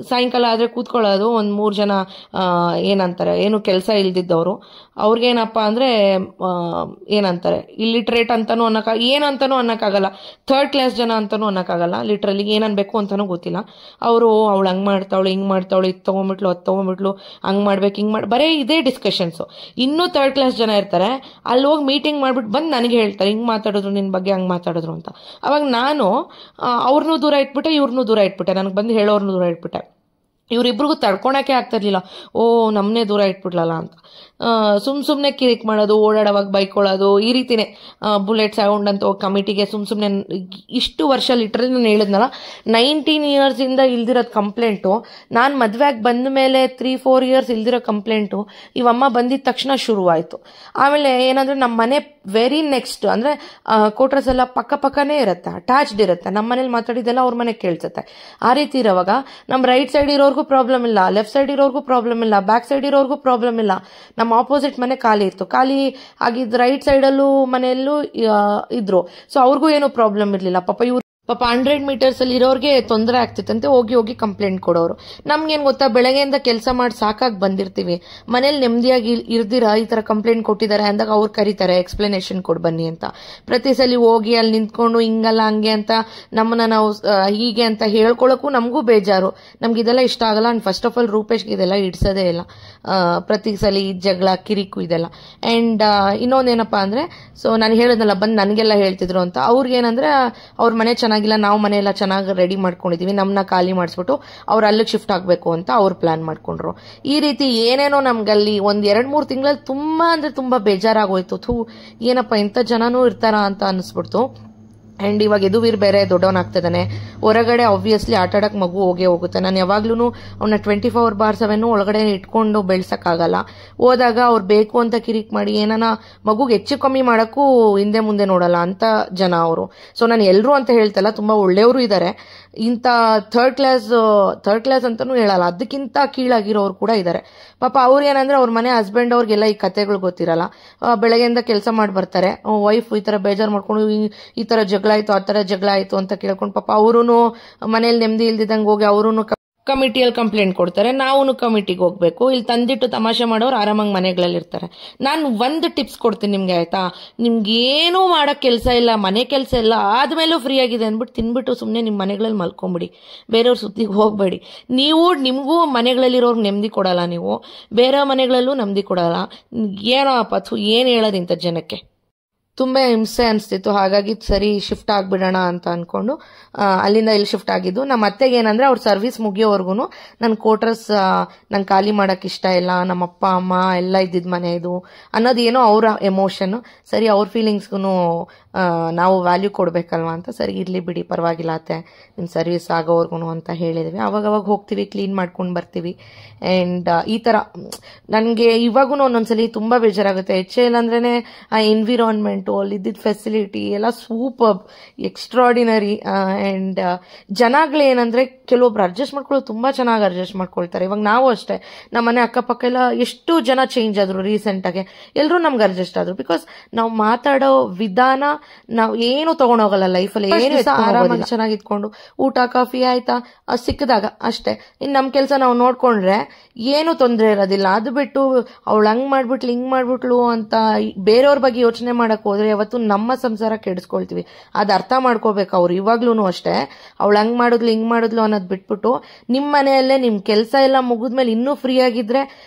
ಸಾಯಂಕಾಲ ಆದರೆ ಕೂತ್ಕೊಳ್ಳೋದು ಒಂದು 3 ಜನ ಏನಂತಾರೆ, ಏನು ಕೆಲಸ ಇಲ್ದಿದ್ದವರು, ಅವ್ರಿಗೇನಪ್ಪ ಅಂದರೆ ಏನಂತಾರೆ, ಇಲ್ಲಿಟ್ರೇಟ್ ಅಂತನೂ ಏನಂತನೂ ಅನ್ನೋಕ್ಕಾಗಲ್ಲ, 3rd ಕ್ಲಾಸ್ ಜನ ಅಂತನೂ ಅನ್ನೋಕ್ಕಾಗಲ್ಲ. ಲಿಟ್ರಲಿ ಏನನ್ಬೇಕು ಅಂತನೂ ಗೊತ್ತಿಲ್ಲ. ಅವರು ಅವಳು ಹಂಗೆ ಮಾಡ್ತಾವಳು, ಹಿಂಗೆ ಮಾಡ್ತಾವಳು, ಇದು ತೊಗೊಂಬಿಟ್ಲು, ಅದು ತೊಗೊಂಬಿಟ್ಲು, ಹಂಗೆ ಮಾಡ್ಬೇಕು, ಹಿಂಗೆ ಬರೀ ಇದೇ ಡಿಸ್ಕಷನ್ಸು. ಇನ್ನೂ 3rd ಕ್ಲಾಸ್ ಜನ ಇರ್ತಾರೆ, ಅಲ್ಲಿ ಹೋಗಿ ಮೀಟಿಂಗ್ ಮಾಡ್ಬಿಟ್ಟು ಬಂದು ನನಗೆ ಹೇಳ್ತಾರೆ, ಹಿಂಗೆ ಮಾತಾಡಿದ್ರು, ನಿನ್ನ ಬಗ್ಗೆ ಹಂಗೆ ಮಾತಾಡಿದ್ರು ಅಂತ. ಅವಾಗ ನಾನು ಅವ್ರನ್ನೂ ದೂರ ಇಟ್ಬಿಟ್ಟೆ, ಇವ್ರನ್ನೂ ದೂರ ಇಟ್ಬಿಟ್ಟೆ, ನನಗೆ ಬಂದು ಹೇಳೋರ್ನೂ ದೂರ ಇಟ್ಬಿಟ್ಟೆ. ಇವರಿಬ್ರಿಗೂ ತಡ್ಕೊಳಕ್ಕೆ ಆಗ್ತಿರ್ಲಿಲ್ಲ, ಓ ನಮ್ಮನ್ನೇ ದೂರ ಇಟ್ಬಿಡ್ಲಲ್ಲ ಅಂತ. ಸುಮ್ಮನೆ ಕಿರಿಕ್ ಮಾಡೋದು, ಓಡಾಡೋವಾಗ ಬೈಕೊಳ್ಳೋದು, ಈ ರೀತಿನೇ ಬುಲೆಟ್ ಸೌಂಡ್ ಅಂತ ಕಮಿಟಿಗೆ ಸುಮ್ಮನೆ ಇಷ್ಟು ವರ್ಷ ಲಿಟ್ರಲಿ ನಾನು ಹೇಳಿದ್ನಲ್ಲ, 19 ಇಯರ್ಸಿಂದ ಇಲ್ದಿರೋದು ಕಂಪ್ಲೇಂಟು, ನಾನು ಮದುವೆಗೆ ಬಂದ ಮೇಲೆ 3-4 ಇಯರ್ಸ್ ಇಲ್ದಿರೋ ಕಂಪ್ಲೇಂಟು ಇವಮ್ಮ ಬಂದಿದ್ದ ತಕ್ಷಣ ಶುರುವಾಯಿತು. ಆಮೇಲೆ ಏನಂದರೆ ನಮ್ಮ ಮನೆ ವೆರಿ ನೆಕ್ಸ್ಟ್ ಅಂದರೆ ಕ್ವಾರ್ಟರ್ಸ್ ಎಲ್ಲ ಪಕ್ಕನೇ ಇರುತ್ತೆ, ಅಟ್ಯಾಚ್ಡ್ ಇರುತ್ತೆ. ನಮ್ಮ ಮನೇಲಿ ಮಾತಾಡಿದ್ದೆಲ್ಲ ಅವ್ರ ಮನೆಗೆ ಕೇಳಿಸುತ್ತೆ. ಆ ರೀತಿ ಇರೋವಾಗ ನಮ್ಮ ರೈಟ್ ಸೈಡ್ ಇರೋರ್ಗೂ ಪ್ರಾಬ್ಲಮ್ ಇಲ್ಲ, ಲೆಫ್ಟ್ ಸೈಡ್ ಇರೋರ್ಗೂ ಪ್ರಾಬ್ಲಮ್ ಇಲ್ಲ, ಬ್ಯಾಕ್ ಸೈಡ್ ಇರೋರ್ಗೂ ಪ್ರಾಬ್ಲಮ್ ಇಲ್ಲ. ನಮ್ಮ ಆಪೋಸಿಟ್ ಮನೆ ಖಾಲಿ ಇತ್ತು, ಖಾಲಿ ಆಗಿದ್ದು ರೈಟ್ ಸೈಡಲ್ಲೂ ಮನೆಯಲ್ಲೂ ಇದ್ರು. ಸೊ ಅವ್ರಿಗೂ ಏನೂ ಪ್ರಾಬ್ಲಮ್ ಇರಲಿಲ್ಲ. ಪಾಪ 100 ಮೀಟರ್ಸ್ ಅಲ್ಲಿ ಇರೋರಿಗೆ ತೊಂದರೆ ಆಗ್ತಿತ್ತಂತೆ, ಹೋಗಿ ಕಂಪ್ಲೇಂಟ್ ಕೊಡೋರು. ನಮ್ಗೇನು ಗೊತ್ತಾ, ಬೆಳಗ್ಗೆಯಿಂದ ಕೆಲಸ ಮಾಡಿ ಸಾಕಾಗಿ ಬಂದಿರ್ತೀವಿ, ಮನೇಲಿ ನೆಮ್ಮದಿಯಾಗಿ ಇರ್ದಿರ ಈ ಥರ ಕಂಪ್ಲೇಂಟ್ ಕೊಟ್ಟಿದ್ದಾರೆ ಅಂದಾಗ ಅವ್ರು ಕರೀತಾರೆ, ಎಕ್ಸ್ಪ್ಲನೇಷನ್ ಕೊಡು ಬನ್ನಿ ಅಂತ. ಪ್ರತಿ ಸಲ ಹೋಗಿ ಅಲ್ಲಿ ನಿಂತ್ಕೊಂಡು ಹಿಂಗಲ್ಲ ಹಂಗೆ ಅಂತ ನಮ್ಮನ್ನ ನಾವು ಹೀಗೆ ಅಂತ ಹೇಳ್ಕೊಳಕ್ಕೂ ನಮಗೂ ಬೇಜಾರು. ನಮ್ಗೆ ಇದೆಲ್ಲ ಇಷ್ಟ ಆಗಲ್ಲ. ಆ್ಯಂಡ್ ಫಸ್ಟ್ ಆಫ್ ಆಲ್ ರೂಪೇಶ್ಗೆ ಇದೆಲ್ಲ ಇಡ್ಸೋದೇ ಇಲ್ಲ, ಪ್ರತಿ ಸಲ ಜಗಳ ಕಿರಿಕು ಇದೆಲ್ಲ. ಆ್ಯಂಡ್ ಇನ್ನೊಂದೇನಪ್ಪ ಅಂದರೆ, ಸೊ ನಾನು ಹೇಳಿದ್ನಲ್ಲ ಬಂದು ನನಗೆಲ್ಲ ಹೇಳ್ತಿದ್ರು ಅಂತ, ಅವ್ರಿಗೇನಂದ್ರೆ ಅವ್ರ ಮನೆ ಚೆನ್ನಾಗಿಲ್ಲ, ನಾವು ಮನೆಯೆಲ್ಲ ಚೆನ್ನಾಗಿ ರೆಡಿ ಮಾಡ್ಕೊಂಡಿದ್ದೀವಿ, ನಮ್ಮನ್ನ ಖಾಲಿ ಮಾಡಿಸ್ಬಿಟ್ಟು ಅವ್ರು ಅಲ್ಲಿಗೆ ಶಿಫ್ಟ್ ಆಗಬೇಕು ಅಂತ ಅವ್ರು ಪ್ಲಾನ್ ಮಾಡ್ಕೊಂಡ್ರು. ಈ ರೀತಿ ಏನೇನೋ ನಮ್ಗಲ್ಲಿ ಒಂದು 2-3 ತಿಂಗಳಲ್ಲಿ ತುಂಬ ಅಂದರೆ ತುಂಬ ಬೇಜಾರಾಗೋಯ್ತು. ಏನಪ್ಪ ಇಂಥ ಜನನೂ ಇರ್ತಾರಾ ಅಂತ ಅನ್ನಿಸ್ಬಿಡ್ತು. ಆ್ಯಂಡ್ ಇವಾಗ ಯದುವೀರ್ ಬೇರೆ ದೊಡ್ಡವನಾಗ್ತಿದ್ದಾನೆ, ಹೊರಗಡೆ ಆಬ್ವಿಯಸ್ಲಿ ಆಟಾಡಕ್ಕೆ ಮಗು ಹೋಗುತ್ತೆ. ನಾನು ಯಾವಾಗ್ಲೂ ಅವನ್ನ 24/7 ಒಳಗಡೆ ಇಟ್ಕೊಂಡು ಬೆಳ್ಸಕ್ಕಾಗಲ್ಲ. ಹೋದಾಗ ಅವ್ರು ಬೇಕು ಅಂತ ಕಿರಿಕ್ ಮಾಡಿ ಏನಾನ ಮಗುಗೆ ಹೆಚ್ಚು ಕಮ್ಮಿ ಮಾಡೋಕ್ಕೂ ಹಿಂದೆ ಮುಂದೆ ನೋಡಲ್ಲ ಅಂತ ಜನ ಅವರು. ಸೊ ನಾನು ಎಲ್ಲರೂ ಅಂತ ಹೇಳ್ತಲ್ಲ, ತುಂಬ ಒಳ್ಳೆಯವರು ಇದ್ದಾರೆ. ಇಂಥ ಥರ್ಡ್ ಕ್ಲಾಸ್ ಅಂತಲೂ ಹೇಳಲ್ಲ, ಅದಕ್ಕಿಂತ ಕೀಳಾಗಿರೋರು ಕೂಡ ಇದ್ದಾರೆ. ಪಾಪ ಅವ್ರು ಏನಂದ್ರೆ ಅವ್ರ ಮನೆ ಹಸ್ಬೆಂಡ್ ಅವ್ರಿಗೆಲ್ಲ ಈ ಕತೆಗಳು ಗೊತ್ತಿರಲ್ಲ. ಬೆಳಗ್ಗೆಯಿಂದ ಕೆಲಸ ಮಾಡಿ ಬರ್ತಾರೆ, ವೈಫ್ ಈ ಥರ ಬೇಜಾರು ಮಾಡ್ಕೊಂಡು ಈ ಥರ ಜಗಳ ಆಯ್ತು, ಆ ಥರ ಜಗಳ ಆಯ್ತು ಅಂತ ಕೇಳ್ಕೊಂಡು ಪಾಪ ಅವರೂ ಮನೇಲಿ ನೆಮ್ಮದಿ ಇಲ್ದಿದ್ದಂಗೆ ಹೋಗಿ ಅವರೂ ಕಮಿಟಿಯಲ್ಲಿ ಕಂಪ್ಲೇಂಟ್ ಕೊಡ್ತಾರೆ. ನಾವು ಕಮಿಟಿಗೆ ಹೋಗ್ಬೇಕು. ಇಲ್ಲಿ ತಂದಿಟ್ಟು ತಮಾಷೆ ಮಾಡೋರು ಆರಾಮಾಗಿ ಮನೆಗಳಲ್ಲಿ ಇರ್ತಾರೆ. ನಾನು ಒಂದು ಟಿಪ್ಸ್ ಕೊಡ್ತೀನಿ ನಿಮ್ಗೆ, ಆಯ್ತಾ? ನಿಮ್ಗೇನೂ ಮಾಡೋಕ್ಕೆ ಕೆಲಸ ಇಲ್ಲ, ಮನೆ ಕೆಲಸ ಇಲ್ಲ, ಆದ್ಮೇಲೂ ಫ್ರೀ ಆಗಿದೆ ಅಂದ್ಬಿಟ್ಟು ತಿನ್ಬಿಟ್ಟು ಸುಮ್ಮನೆ ನಿಮ್ಮ ಮನೆಗಳಲ್ಲಿ ಮಲ್ಕೊಂಬಿಡಿ, ಬೇರೆಯವ್ರ ಸುದ್ದಿಗೆ ಹೋಗ್ಬೇಡಿ. ನಿಮಗೂ ಮನೆಗಳಲ್ಲಿರೋರ್ಗೆ ನೆಮ್ಮದಿ ಕೊಡಲ್ಲ, ನೀವು ಬೇರೆ ಮನೆಗಳಲ್ಲೂ ನೆಮ್ಮದಿ ಕೊಡಲ್ಲ. ಏನೋ ಪತ್ತು ಏನು ಹೇಳೋದು ಇಂಥ ಜನಕ್ಕೆ. ತುಂಬ ಹಿಂಸೆ ಅನಿಸ್ತಿತ್ತು. ಹಾಗಾಗಿ ಸರಿ ಶಿಫ್ಟ್ ಆಗಿಬಿಡೋಣ ಅಂತ ಅಂದ್ಕೊಂಡು ಅಲ್ಲಿಂದ ಇಲ್ಲಿ ಶಿಫ್ಟ್ ಆಗಿದ್ದು. ನಮ್ಮ ಅತ್ತೆಗೆ ಏನಂದರೆ ಅವ್ರ ಸರ್ವಿಸ್ ಮುಗಿಯೋವರೆಗೂ ನನ್ನ ಕ್ವಾರ್ಟರ್ಸ್ ನಂಗೆ ಖಾಲಿ ಮಾಡೋಕ್ಕೆ ಇಷ್ಟ ಇಲ್ಲ, ನಮ್ಮ ಅಪ್ಪ ಅಮ್ಮ ಎಲ್ಲ ಇದ್ದಿದ್ದು ಮನೆ ಇದು ಅನ್ನೋದು ಏನೋ ಅವರ ಎಮೋಷನ್ನು. ಸರಿ ಅವ್ರ ಫೀಲಿಂಗ್ಸ್ಗೂ ನಾವು ವ್ಯಾಲ್ಯೂ ಕೊಡಬೇಕಲ್ವ ಅಂತ, ಸರಿ ಇರಲಿ ಬಿಡಿ ಪರವಾಗಿಲ್ಲ ಅತ್ತೆ ನಿಮ್ಮ ಸರ್ವಿಸ್ ಆಗೋವರೆಗೂ ಅಂತ ಹೇಳಿದ್ವಿ. ಅವಾಗವಾಗ ಹೋಗ್ತೀವಿ, ಕ್ಲೀನ್ ಮಾಡ್ಕೊಂಡು ಬರ್ತೀವಿ. ಆ್ಯಂಡ್ ಈ ಥರ ನನಗೆ ಇವಾಗೂ ಒಂದೊಂದ್ಸಲಿ ತುಂಬ ಬೇಜಾರಾಗುತ್ತೆ. ಹೆಚ್ಚೇ ಇಲ್ಲಾಂದ್ರೇ ಆ ಎನ್ವಿರಾನ್ಮೆಂಟ್ ಎಂಟರ್ಟೈನ್ಮೆಂಟು, ಅಲ್ಲಿದ್ದಿದ್ದ ಫೆಸಿಲಿಟಿ ಎಲ್ಲ ಸೂಪರ್ ಎಕ್ಸ್ಟ್ರಾಡಿನರಿ. ಆ್ಯಂಡ್ ಜನಗಳೇನಂದರೆ ಕೆಲವೊಬ್ರು ಅಡ್ಜಸ್ಟ್ ಮಾಡ್ಕೊಳ್ಳೋದು ತುಂಬ ಚೆನ್ನಾಗಿ ಅಡ್ಜಸ್ಟ್ ಮಾಡ್ಕೊಳ್ತಾರೆ. ಇವಾಗ ನಾವು ಅಷ್ಟೇ, ನಮ್ಮ ಮನೆ ಅಕ್ಕಪಕ್ಕ ಎಲ್ಲ ಎಷ್ಟು ಜನ ಚೇಂಜ್ ಆದರು ರೀಸೆಂಟಾಗೆ, ಎಲ್ಲರೂ ನಮ್ಗೆ ಅಡ್ಜಸ್ಟ್ ಆದರು. ಬಿಕಾಸ್ ನಾವು ಮಾತಾಡೋ ವಿಧಾನ, ನಾವು ಏನು ತೊಗೊಂಡೋಗಲ್ಲ ಲೈಫಲ್ಲಿ, ಏನು ಆರಾಮಾಗಿ ಚೆನ್ನಾಗಿ ಇದ್ಕೊಂಡು ಊಟ ಕಾಫಿ ಆಯ್ತಾ ಸಿಕ್ಕಿದಾಗ ಅಷ್ಟೇ. ಇನ್ನು ನಮ್ಮ ಕೆಲಸ ನಾವು ನೋಡ್ಕೊಂಡ್ರೆ ಏನು ತೊಂದರೆ ಇರೋದಿಲ್ಲ. ಅದು ಬಿಟ್ಟು ಅವಳು ಹಂಗೆ ಮಾಡ್ಬಿಟ್ಲು ಹಿಂಗೆ ಮಾಡ್ಬಿಟ್ಲು ಅಂತ ಬೇರೆಯವ್ರ ಬಗ್ಗೆ ಯೋಚನೆ ಮಾಡಕ್ ಹೋದ್ರೆ ಯಾವತ್ತು ನಮ್ಮ ಸಂಸಾರ ಕೆಡಿಸ್ಕೊಳ್ತೀವಿ. ಅದು ಅರ್ಥ ಮಾಡ್ಕೋಬೇಕು ಅವ್ರು. ಇವಾಗ್ಲೂ ಅಷ್ಟೇ, ಅವಳು ಹಂಗೆ ಮಾಡಿದ್ಲು ಹಿಂಗೆ ಮಾಡಿದ್ಲು ಅನ್ನೋದು ಬಿಟ್ಬಿಟ್ಟು ನಿಮ್ಮ ಮನೆಯಲ್ಲೇ ನಿಮ್ಮ ಕೆಲಸ ಎಲ್ಲ ಮುಗಿದ್ಮೇಲೆ ಇನ್ನೂ ಫ್ರೀ ಆಗಿದ್ರೆ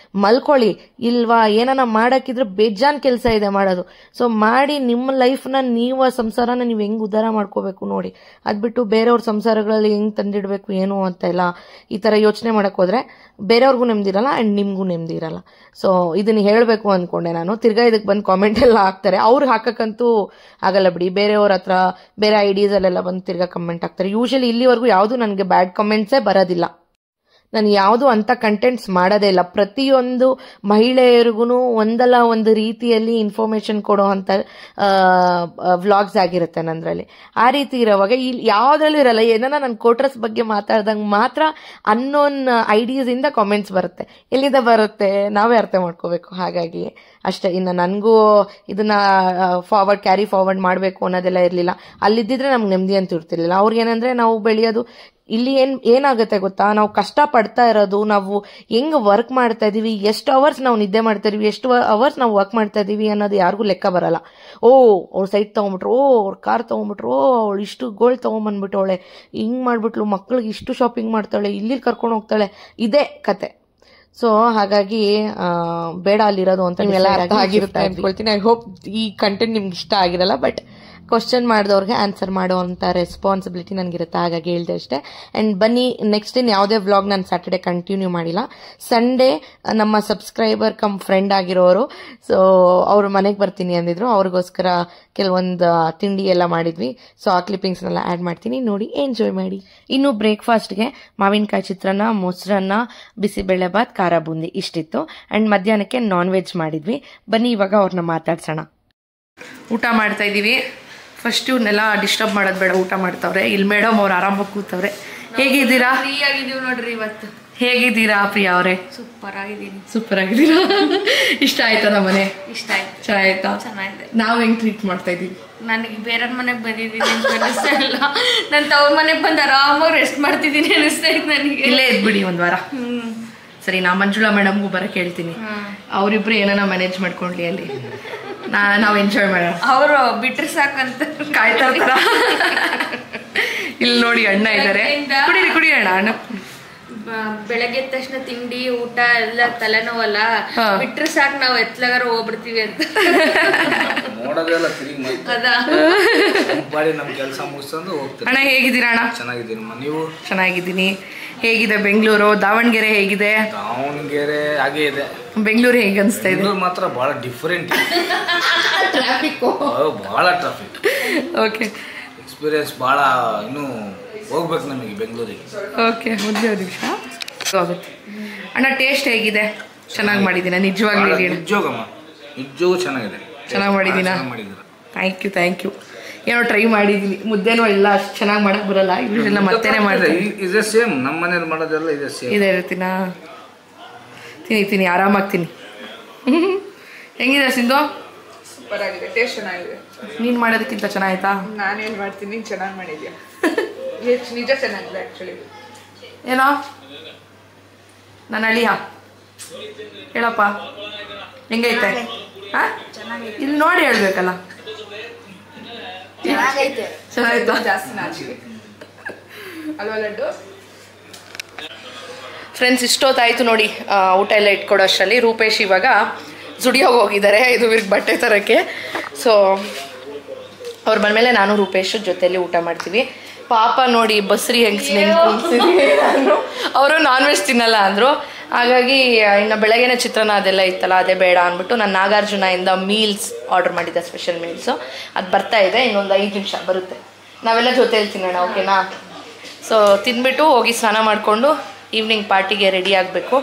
ಮಲ್ಕೊಳ್ಳಿ. ಇಲ್ವಾ ಏನಾನ ಮಾಡಕ್ಕಿದ್ರೆ ಬೇಜಾನ್ ಕೆಲಸ ಇದೆ ಮಾಡೋದು. ಸೊ ಮಾಡಿ ನಿಮ್ಮ ಲೈಫ್ನ ನೀವು, ಆ ಸಂಸಾರನ ನೀವು ಹೆಂಗ್ ಉದ್ಧಾರ ಮಾಡ್ಕೋಬೇಕು ನೋಡಿ. ಅದ್ಬಿಟ್ಟು ಬೇರೆಯವ್ರ ಸಂಸಾರಗಳಲ್ಲಿ ಹೆಂಗ್ ತಂದಿಡ್ಬೇಕು ಏನು ಅಂತ ಎಲ್ಲ ಈ ತರ ಯೋಚನೆ ಮಾಡಕ್ ಹೋದ್ರೆ ಬೇರೆಯವ್ರಿಗೂ ನೆಮ್ಮದಿರಲ್ಲ ಅಂಡ್ ನಿಮ್ಗೂ ನೆಮ್ಮದಿ ಇರಲ್ಲ. ಸೊ ಇದನ್ನ ಹೇಳ್ಬೇಕು ಅನ್ಕೊಂಡೆ ನಾನು. ತಿರ್ಗಾ ಇದಕ್ಕೆ ಬಂದು ಕಾಮೆಂಟ್ ಎಲ್ಲ ಹಾಕ್ತಾರೆ, ಅವ್ರಿಗೆ ಹಾಕಕ್ಕಂತೂ ಆಗಲ್ಲ ಬಿಡಿ. ಬೇರೆಯವ್ರ ಹತ್ರ ಬೇರೆ ಐಡಿಯಾಸ್ ಅಲ್ಲೆಲ್ಲ ಬಂದು ತಿರ್ಗಾ ಕಮೆಂಟ್ ಹಾಕ್ತಾರೆ. ಯೂಶಲಿ ಇಲ್ಲಿವರೆಗೂ ಯಾವುದು ನನಗೆ ಬ್ಯಾಡ್ ಕಮೆಂಟ್ಸೇ ಬರೋದಿಲ್ಲ. ನಾನು ಯಾವುದು ಅಂತ ಕಂಟೆಂಟ್ಸ್ ಮಾಡೋದೇ ಇಲ್ಲ. ಪ್ರತಿಯೊಂದು ಮಹಿಳೆಯರಿಗೂ ಒಂದಲ್ಲ ಒಂದು ರೀತಿಯಲ್ಲಿ ಇನ್ಫಾರ್ಮೇಶನ್ ಕೊಡೋ ಅಂತ ವ್ಲಾಗ್ಸ್ ಆಗಿರುತ್ತೆ ನಂದ್ರಲ್ಲಿ. ಆ ರೀತಿ ಇರೋವಾಗ ಇಲ್ಲಿ ಯಾವುದ್ರಲ್ಲೂ ಇರಲ್ಲ. ಏನಾನ ನನ್ನ ಕೋಟ್ರಸ್ ಬಗ್ಗೆ ಮಾತಾಡ್ದಂಗೆ ಮಾತ್ರ ಅನ್ನೋನ್ ಐಡಿಯಾಸ್ ಇಂದ ಕಾಮೆಂಟ್ಸ್ ಬರುತ್ತೆ. ಎಲ್ಲಿಂದ ಬರುತ್ತೆ ನಾವೇ ಅರ್ಥ ಮಾಡ್ಕೋಬೇಕು. ಹಾಗಾಗಿ ಅಷ್ಟೇ. ಇನ್ನು ನನಗೂ ಇದನ್ನ ಕ್ಯಾರಿ ಫಾರ್ವರ್ಡ್ ಮಾಡಬೇಕು ಅನ್ನೋದೆಲ್ಲ ಇರಲಿಲ್ಲ. ಅಲ್ಲಿದ್ದಿದ್ರೆ ನಮ್ಗೆ ನೆಮ್ಮದಿ ಅಂತ ಇರ್ತಿರ್ಲಿಲ್ಲ. ಅವ್ರಿಗೇನಂದ್ರೆ ನಾವು ಬೆಳೆಯೋದು ಇಲ್ಲಿ ಏನಾಗುತ್ತೆ ಗೊತ್ತಾ, ನಾವು ಕಷ್ಟ ಪಡ್ತಾ ಇರೋದು, ನಾವು ಹೆಂಗ್ ವರ್ಕ್ ಮಾಡ್ತಾ ಇದೀವಿ, ಎಷ್ಟು ಅವರ್ಸ್ ನಾವು ನಿದ್ದೆ ಮಾಡ್ತಾ ಇದೀವಿ, ಎಷ್ಟು ಅವರ್ಸ್ ನಾವು ವರ್ಕ್ ಮಾಡ್ತಾ ಇದೀವಿ ಅನ್ನೋದು ಯಾರಿಗೂ ಲೆಕ್ಕ ಬರಲ್ಲ. ಅವ್ರು ಸೈಟ್ ತಗೊಂಡ್ಬಿಟ್ರು, ಅವ್ರು ಕಾರ್ ತಗೊಂಡ್ಬಿಟ್ರು, ಅವಳು ಇಷ್ಟು ಗೋಲ್ಡ್ ತಗೊಂಡ್ಬಂದ್ಬಿಟ್ಟವಳೆ, ಹಿಂಗ್ ಮಾಡ್ಬಿಟ್ಲು, ಮಕ್ಳಿಗೆ ಇಷ್ಟು ಶಾಪಿಂಗ್ ಮಾಡ್ತಾಳೆ, ಇಲ್ಲಿ ಕರ್ಕೊಂಡು ಹೋಗ್ತಾಳೆ, ಇದೇ ಕತೆ. ಸೊ ಹಾಗಾಗಿ ಬೇಡ ಅಲ್ಲಿರೋದು ಅಂತ ನೀವೆಲ್ಲ ಅರ್ಥ ಆಗಿರುತ್ತೆ ಅನ್ಕೊಳ್ತೀನಿ. ಐ ಹೋಪ್ ಈ ಕಂಟೆಂಟ್ ನಿಮ್ಗೆ ಇಷ್ಟ ಆಗಿರಲ್ಲ. ಬಟ್ ಕ್ವಶನ್ ಮಾಡಿದವ್ರಿಗೆ ಆನ್ಸರ್ ಮಾಡೋ ಅಂತ ರೆಸ್ಪಾನ್ಸಿಬಿಲಿಟಿ ನನಗಿರುತ್ತೆ, ಹಾಗಾಗಿ ಹೇಳ್ದೆ ಅಷ್ಟೇ. ಆ್ಯಂಡ್ ಬನ್ನಿ, ನೆಕ್ಸ್ಟ್ ಇನ್ ಯಾವುದೇ ವ್ಲಾಗ್ ನಾನು ಸ್ಯಾಟರ್ಡೆ ಕಂಟಿನ್ಯೂ ಮಾಡಿಲ್ಲ. ಸಂಡೇ ನಮ್ಮ ಸಬ್ಸ್ಕ್ರೈಬರ್ ಕಮ್ ಫ್ರೆಂಡ್ ಆಗಿರೋರು, ಸೊ ಅವ್ರ ಮನೆಗೆ ಬರ್ತೀನಿ ಅಂದಿದ್ರು. ಅವ್ರಿಗೋಸ್ಕರ ಕೆಲವೊಂದು ತಿಂಡಿ ಎಲ್ಲ ಮಾಡಿದ್ವಿ. ಸೊ ಆ ಕ್ಲಿಪ್ಪಿಂಗ್ಸ್ನೆಲ್ಲ ಆ್ಯಡ್ ಮಾಡ್ತೀನಿ, ನೋಡಿ ಎಂಜಾಯ್ ಮಾಡಿ. ಇನ್ನು ಬ್ರೇಕ್ಫಾಸ್ಟ್ಗೆ ಮಾವಿನಕಾಯಿ ಚಿತ್ರಾನ್ನ, ಮೊಸರನ್ನ, ಬಿಸಿಬೇಳೆಬಾತ್, ಖಾರ ಬೂಂದಿ ಇಷ್ಟಿತ್ತು. ಆ್ಯಂಡ್ ಮಧ್ಯಾಹ್ನಕ್ಕೆ ನಾನ್ ವೆಜ್ ಮಾಡಿದ್ವಿ. ಬನ್ನಿ ಇವಾಗ ಅವ್ರನ್ನ ಮಾತಾಡ್ಸೋಣ. ಊಟ ಮಾಡ್ತಾ ಇದ್ದೀವಿ. ಫಸ್ಟ್ ಇವ್ರನ್ನೆಲ್ಲ ಡಿಸ್ಟರ್ಬ್ ಮಾಡೋದು ಬೇಡ, ಊಟ ಮಾಡ್ತಾವ್ರೆ. ಇಲ್ಲಿ ಮೇಡಮ್ ಅವ್ರು ಆರಾಮಾಗಿ ಕೂತವ್ರೆ. ಹೇಗಿದ್ದೀರಾ? ಫ್ರೀ ಆಗಿದ್ದೀವಿ ನೋಡ್ರಿ ಇವತ್ತು. ಹೇಗಿದ್ದೀರಾ ಪ್ರಿಯಾ ಅವರೇ? ಸೂಪರ್ ಆಗಿದ್ದೀನಿ. ಸೂಪರ್ ಆಗಿದ್ದೀರಾ? ಇಷ್ಟ ಆಯ್ತಾ ನಮ್ಮ ಮನೆ? ಇಷ್ಟ ಆಯ್ತು. ಚೆನ್ನಾಯ್ತಾ? ಚೆನ್ನಾಗಿದೆ. ನಾವು ಹೆಂಗ್ ಟ್ರೀಟ್ ಮಾಡ್ತಾ ಇದೀವಿ? ನನಗೆ ಬೇರೆ ಮನೆಗೆ ಬಂದಿದ್ದೀನಿ ಅನಿಸ್ತಾ ಇಲ್ಲ. ನಾನು ತವ್ರ ಮನೆಗೆ ಬಂದು ಆರಾಮಾಗಿ ರೆಸ್ಟ್ ಮಾಡ್ತಿದ್ದೀನಿ ಅನಿಸ್ತಾ ಇತ್ತು ನನಗೆ. ಇಲ್ಲೇ ಇದ್ಬಿಡಿ ಒಂದು ವಾರ. ಸರಿ, ನಾ ಮಂಜುಳಾ ಮೇಡಮ್ಗೂ ಬರಕ್ಕೆ ಹೇಳ್ತೀನಿ. ಅವರಿಬ್ರು ಏನಾನ ಮ್ಯಾನೇಜ್ ಮಾಡ್ಕೊಂಡ್ಲಿ ಅಲ್ಲಿ, ನಾವು ಎಂಜಾಯ್ ಮಾಡೋಣ. ಅವರು ಬಿಟ್ರೆ ಸಾಕಂತ ಕಾಯ್ತಾ ಇರ್ತಾರ. ಇಲ್ಲಿ ನೋಡಿ ಅಣ್ಣ ಇದ್ದಾರೆ, ಕುಡಿಯೋಣ ಅಣ್ಣ. ಬೆಳಗ್ಗೆ ಎದ್ದ ತಕ್ಷಣ ತಿಂಡಿ ಊಟ ಎಲ್ಲ ತಲೆನೋವಲ್ಲ, ಬಿಟ್ರೆ ಸಾಕು ನಾವು ಎತ್ಲಗಾರ ಹೋಗ್ಬಿಡ್ತೀವಿ ಅಂತ ನೋಡೋದೆಲ್ಲ. ಅಣ್ಣ ಹೇಗಿದ್ದೀರಾ? ಅಣ್ಣ ಚೆನ್ನಾಗಿದ್ದೀನಿ. ನೀವು? ಚೆನ್ನಾಗಿದ್ದೀನಿ. ಹೇಗಿದೆ ಬೆಂಗಳೂರು? ದಾವಣಗೆರೆ ಹೇಗಿದೆ? ದಾವಣಗೆರೆ ಹಾಗೆ ಇದೆ. ಬೆಂಗಳೂರು ಹೇಗೆ ಅನಿಸ್ತಾ ಇದೆ? ಮಾತ್ರ ಬಹಳ ಡಿಫರೆಂಟ್. ಟ್ರಾಫಿಕ್, ಬಹಳ ಟ್ರಾಫಿಕ್. ಓಕೆ, ಎಕ್ಸ್ಪೀರಿಯನ್ಸ್ ಬಹಳ. ಇನ್ನು ಹೋಗ್ಬೇಕು ನಮಗೆ ಬೆಂಗಳೂರಿಗೆ. ಓಕೆ, ಒಂದು ನಿಮಿಷ ಆಗುತ್ತೆ. ಅಣ್ಣ ಟೇಸ್ಟ್ ಹೇಗಿದೆ? ಚೆನ್ನಾಗಿ ಮಾಡಿದ್ದೀನ? ನಿಜವಾಗ್ಲೂ ನಿಜವಾಗೂ ಚೆನ್ನಾಗಿದೆ. ಚೆನ್ನಾಗಿ ಮಾಡಿದ್ದೀನ? Thank you. ಏನೋ ಟ್ರೈ ಮಾಡಿದ್ದೀನಿ. ಮುದ್ದೆನೂ ಎಲ್ಲ ಅಷ್ಟು ಚೆನ್ನಾಗಿ ಮಾಡಕ್ ಬರಲ್ಲ, ಇವೆಲ್ಲ ಮತ್ತೇನೆ ಮಾಡ್ತೀನಿ. ಇದೆ ಸೇಮ್ ನಮ್ಮ ಮನೇಲಿ ಮಾಡೋದೆಲ್ಲ ಇದೆ ಸೇಮ್. ಇದೇ ಇರ್ತೀನಾ? ತಿಂತೀನಿ, ಆರಾಮಾಗ್ತೀನಿ. ಹೆಂಗಿದೆ ಸಿಂಧು? ಸೂಪರ್ ಆಗಿದೆ, ಟೇಸ್ಟ್ ಚೆನ್ನಾಗಿದೆ. ನೀನು ಮಾಡೋದಕ್ಕಿಂತ ಚೆನ್ನಾಯ್ತಾ? ನಾನೇನು ಮಾಡ್ತೀನಿ, ನೀನು ಚೆನ್ನಾಗಿ ಮಾಡಿದ್ಯಾ. ನಿಜ ಚೆನ್ನಾಗಿದೆ ಆ್ಯಕ್ಚುಲಿ. ಏನೋ ನನ್ನ ಅಳಿಯ ಹೇಳಪ್ಪ, ಹೆಂಗೈತೆ? ಹಾಂ, ಇಲ್ಲಿ ನೋಡಿ ಹೇಳ್ಬೇಕಲ್ಲ. ಚೆನ್ನಾಯ್ತಾ? ಜಾಸ್ತಿ ನಾಚಿಕೆ ಅಲ್ವಾ ಲಡ್ಡು? ಫ್ರೆಂಡ್ಸ್, ಇಷ್ಟೊತ್ತಾಯ್ತು ನೋಡಿ ಊಟ ಎಲ್ಲ ಇಟ್ಕೊಡೋ ಅಷ್ಟರಲ್ಲಿ. ರೂಪೇಶ್ ಇವಾಗ ಜುಡಿಯೋಗಿ ಹೋಗಿದ್ದಾರೆ ಇದು ಇವ್ರಿಗೆ ಬಟ್ಟೆ ತರೋಕ್ಕೆ. ಸೊ ಅವ್ರು ಬಂದಮೇಲೆ ನಾನು ರೂಪೇಶ್ ಜೊತೆಯಲ್ಲಿ ಊಟ ಮಾಡ್ತೀವಿ. ಪಾಪ ನೋಡಿ ಬಸ್ರಿ ಹೆಂಗ್ಸ್ ಅವರು ನಾನ್ ವೆಜ್ ತಿನ್ನಲ್ಲ ಅಂದರು. ಹಾಗಾಗಿ ಇನ್ನು ಬೆಳಗ್ಗೆನೇ ಚಿತ್ರಾನ್ನ ಅದೆಲ್ಲ ಇತ್ತಲ್ಲ, ಅದೇ ಬೇಡ ಅಂದ್ಬಿಟ್ಟು ನಾನು ನಾಗಾರ್ಜುನಿಂದ ಮೀಲ್ಸ್ ಆರ್ಡರ್ ಮಾಡಿದ್ದೆ, ಸ್ಪೆಷಲ್ ಮೀಲ್ಸು. ಅದು ಬರ್ತಾ ಇದೆ, ಇನ್ನೊಂದು 5 ನಿಮಿಷ ಬರುತ್ತೆ. ನಾವೆಲ್ಲ ಜೊತೆಯಲ್ಲಿ ತಿನ್ನೋಣ, ಓಕೆನಾ? ಸೊ ತಿಂದ್ಬಿಟ್ಟು ಹೋಗಿ ಸ್ನಾನ ಮಾಡಿಕೊಂಡು ಈವ್ನಿಂಗ್ ಪಾರ್ಟಿಗೆ ರೆಡಿ ಆಗಬೇಕು.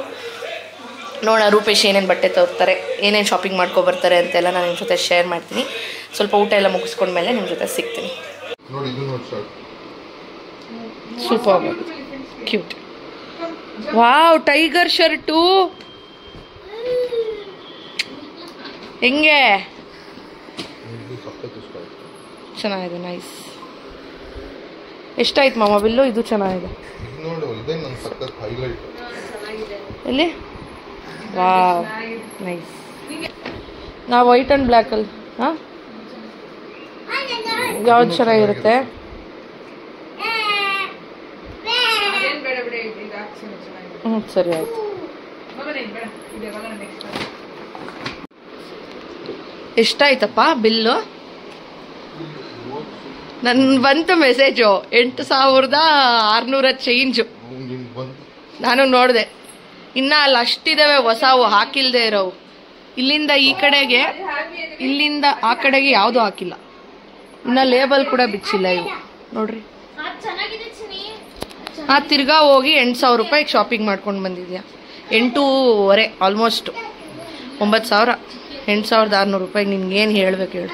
ನೋಡೋಣ ರೂಪೇಶ್ ಏನೇನು ಬಟ್ಟೆ ತೋರ್ತಾರೆ, ಏನೇನು ಶಾಪಿಂಗ್ ಮಾಡ್ಕೊಬರ್ತಾರೆ ಅಂತೆಲ್ಲ ನಾನು ನಿಮ್ಮ ಜೊತೆ ಶೇರ್ ಮಾಡ್ತೀನಿ. ಸ್ವಲ್ಪ ಊಟ ಎಲ್ಲ ಮುಗಿಸ್ಕೊಂಡ್ಮೇಲೆ ನಿಮ್ಮ ಜೊತೆ ಸಿಗ್ತೀನಿ. Super cute. Wow, tiger shirt ಹೆಂಗೆ ಚೆನ್ನಾಗಿದೆ, ನೈಸ್. ಎಷ್ಟಾಯ್ತು ಮಾಮ ಬಿಲ್ಲು? ಇದು ಚೆನ್ನಾಗಿದೆ. ಎಲ್ಲಿ? Wow, nice. ನಾವು ವೈಟ್ ಆ್ಯಂಡ್ ಬ್ಲ್ಯಾಕಲ್ಲಿ ಹಾಂ ಯಾವ್ದು ಚೆನ್ನಾಗಿರುತ್ತೆ? ಹ್ಞೂ ಸರಿ ಆಯ್ತು. ಎಷ್ಟಾಯ್ತಪ್ಪ ಬಿಲ್ಲು? ನನ್ನ ಬಂತು ಮೆಸೇಜು 8,600 ಚೇಂಜು. ನಾನು ನೋಡಿದೆ. ಇನ್ನು ಅಲ್ಲಿ ಅಷ್ಟಿದ್ದಾವೆ ಹೊಸವು ಹಾಕಿಲ್ದೇ ಇರೋವು. ಇಲ್ಲಿಂದ ಈ ಕಡೆಗೆ, ಇಲ್ಲಿಂದ ಆ ಕಡೆಗೆ ಯಾವುದೂ ಹಾಕಿಲ್ಲ. ಇನ್ನು ಲೇಬಲ್ ಕೂಡ ಬಿಚ್ಚಿಲ್ಲ ಇವು ನೋಡ್ರಿ. ತಿರ್ಗಾ ಹೋಗಿ 8,000 ರೂಪಾಯಿಗೆ ಶಾಪಿಂಗ್ ಮಾಡ್ಕೊಂಡು ಬಂದಿದ್ಯಾ? 8,500 ಆಲ್ಮೋಸ್ಟ್ 9,000. 8,600 ರೂಪಾಯಿಗೆ ನಿನ್ಗೇನು ಹೇಳ್ಬೇಕು ಹೇಳು?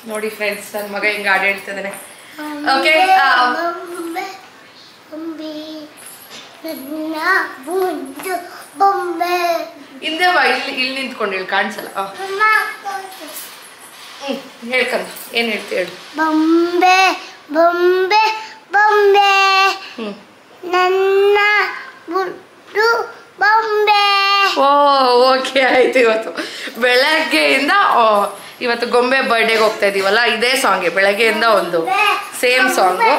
ನೋಡಿ ಫ್ರೆಂಡ್ಸ್, ನನ್ನ ಮಗ ಹಿಂಗೆ ಹಾಡು ಹೇಳ್ತಿದ್ದಾನೆ. ಓಕೆ, ಹಿಂದೆ ಬಾ, ಇಲ್ಲಿ ನಿಂತ್ಕೊಂಡು ಹೇಳಿ, ಕಾಣಿಸಲ್ಲ. ಹೇಳ್ಕಂದ ಏನು ಹೇಳ್ತಿ ಹೇಳು? ಬೊಂಬೆ ಬೊಂಬೆ ಬೊಂಬೆ ನನ್ನ ಬುಟ್ಟು ಬೊಂಬೆ. ಓಕೆ ಆಯ್ತು. ಇವತ್ತು ಬೆಳಗ್ಗೆಯಿಂದ ಇವತ್ತು ಗೊಂಬೆ ಬರ್ಡೇಗೆ ಹೋಗ್ತಾ ಇದೀವಲ್ಲ, ಇದೇ ಸಾಂಗ್ಗೆ ಬೆಳಗ್ಗೆಯಿಂದ ಒಂದು same song,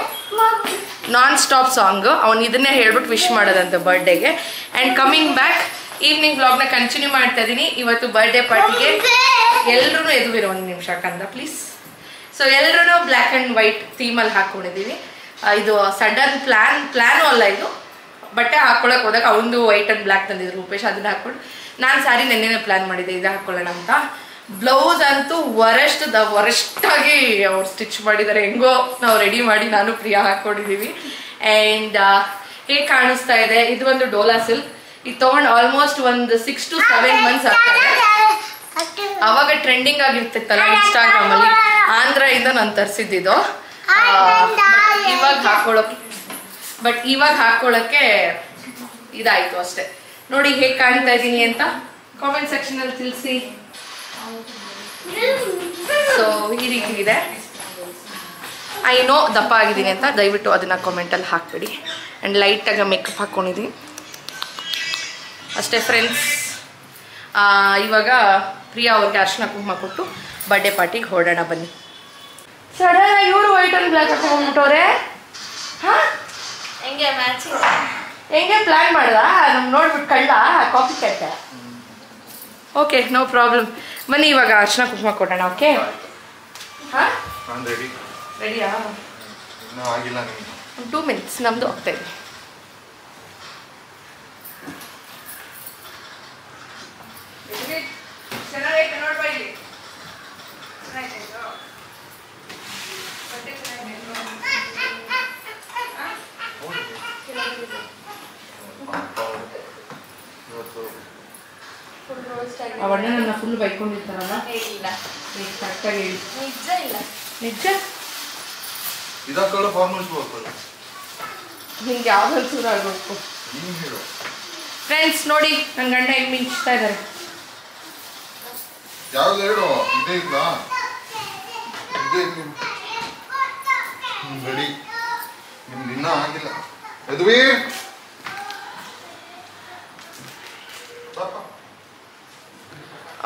non stop song. ಅವ್ನು ಇದನ್ನೇ ಹೇಳ್ಬಿಟ್ಟು ವಿಶ್ ಮಾಡೋದಂತೆ ಬರ್ಡೇಗೆ. ಆ್ಯಂಡ್ ಕಮಿಂಗ್ ಬ್ಯಾಕ್, ಈವ್ನಿಂಗ್ ವ್ಲಾಗ್ನ ಕಂಟಿನ್ಯೂ ಮಾಡ್ತಾ ಇದ್ದೀನಿ. ಇವತ್ತು ಬರ್ಡೇ ಪಾರ್ಟಿಗೆ ಎಲ್ಲರೂ ಎದುವಿರೋ ಒಂದು ನಿಮಿಷ ಕಂದ ಪ್ಲೀಸ್. ಸೊ ಎಲ್ಲರೂ ಬ್ಲ್ಯಾಕ್ ಆ್ಯಂಡ್ ವೈಟ್ ಥೀಮಲ್ಲಿ ಹಾಕ್ಕೊಂಡಿದ್ದೀವಿ. ಇದು ಸಡನ್ ಪ್ಲ್ಯಾನು ಅಲ್ಲ, ಇದು ಬಟ್ಟೆ ಹಾಕ್ಕೊಳಕ್ಕೆ ಹೋದಾಗ ಅವನು ವೈಟ್ ಆ್ಯಂಡ್ ಬ್ಲ್ಯಾಕ್ ತಂದಿದ್ರು ರೂಪೇಶ್, ಅದನ್ನ ಹಾಕ್ಕೊಂಡು ನಾನು ಸ್ಯಾರಿ ನೆನ್ನೆನೇ ಪ್ಲ್ಯಾನ್ ಮಾಡಿದ್ದೆ ಇದು ಹಾಕ್ಕೊಳ್ಳೋಣ ಅಂತ. ಬ್ಲೌಸ್ ಅಂತೂ ವರಷ್ಟಾಗಿ ಅವ್ರು ಸ್ಟಿಚ್ ಮಾಡಿದ್ದಾರೆ. ಹೆಂಗೋ ನಾವು ರೆಡಿ ಮಾಡಿ ನಾನು ಪ್ರಿಯಾ ಹಾಕ್ಕೊಂಡಿದ್ದೀವಿ. ಆ್ಯಂಡ್ ಹೇಗೆ ಕಾಣಿಸ್ತಾ ಇದೆ, ಇದು ಒಂದು ಡೋಲಾ ಸಿಲ್ಕ್. ಇದು ತೊಗೊಂಡು ಆಲ್ಮೋಸ್ಟ್ ಒಂದು 6 to 7 months ಆಗ್ತದೆ. ಅವಾಗ ಟ್ರೆಂಡಿಂಗ್ ಆಗಿರ್ತಿತ್ತಲ್ಲ ಇನ್ಸ್ಟಾಗ್ರಾಮಲ್ಲಿ, ಆಂಧ್ರದಿಂದ ನಾನು ತರಿಸಿದ್ದು. ಇವಾಗ ಹಾಕೊಳ್ಳೋಕ್ಕೆ ಇದಾಯಿತು ಅಷ್ಟೆ. ನೋಡಿ ಹೇಗೆ ಕಾಣ್ತಾ ಇದ್ದೀನಿ ಅಂತ ಕಾಮೆಂಟ್ ಸೆಕ್ಷನಲ್ಲಿ ತಿಳಿಸಿ. ಸೊ ಈ ರೀತಿ ಇದೆ. ಐ ನೋ ದಪ್ಪ ಆಗಿದ್ದೀನಿ ಅಂತ, ದಯವಿಟ್ಟು ಅದನ್ನು ಕಾಮೆಂಟಲ್ಲಿ ಹಾಕ್ಬಿಡಿ. ಆ್ಯಂಡ್ ಲೈಟಾಗಿ ಮೇಕಪ್ ಹಾಕ್ಕೊಂಡಿದ್ದೀನಿ ಅಷ್ಟೇ ಫ್ರೆಂಡ್ಸ್. ಇವಾಗ ಪ್ರಿಯಾ ಅವ್ರಿಗೆ ಅರ್ಶಿನ ಕುಂಕುಮ ಕೊಟ್ಟು ಬರ್ಡೇ ಪಾರ್ಟಿಗೆ ಹೊರಡೋಣ ಬನ್ನಿ. ಸಡನ್ ಇವರು ವೈಟ್ ಆ್ಯಂಡ್ ಬ್ಲ್ಯಾಕ್ ಹಾಕೊಂಡ್ಬಿಟ್ಟವ್ರೆ. ಹಾಂ, ಹೆಂಗೆ ಪ್ಲ್ಯಾನ್ ಮಾಡ್ದ? ನಮ್ಗೆ ನೋಡ್ಬಿಟ್ಟು ಕಳ್ಳ copy cat. Okay, no problem. ಬನ್ನಿ ಇವಾಗ ಅರ್ಶಿನ ಕುಂಕುಮ ಕೊಡೋಣ. ಓಕೆ, ಹಾಂ ರೆಡಿಯಾ? 2 minutes ನಮ್ಮದು ಹೋಗ್ತಾ ಇದೆ. ಅವಣ್ಣ ನನ್ನ ಫುಲ್ ಬೈಕೊಂಡಿರ್ತಾರಲ್ಲ. ಕರೆಕ್ಟಾಗಿ ಹೇಳಿ. ನಿಜ ಹಿಂಗೆ ಯಾವ್ದು ಅನ್ಸೂರು ಆಗಬೇಕು. ಫ್ರೆಂಡ್ಸ್ ನೋಡಿ, ನನ್ನ ಗಂಡ ಹೆಂಗೆ ಮಿಂಚ್ತಾ ಇದ್ದಾರೆ.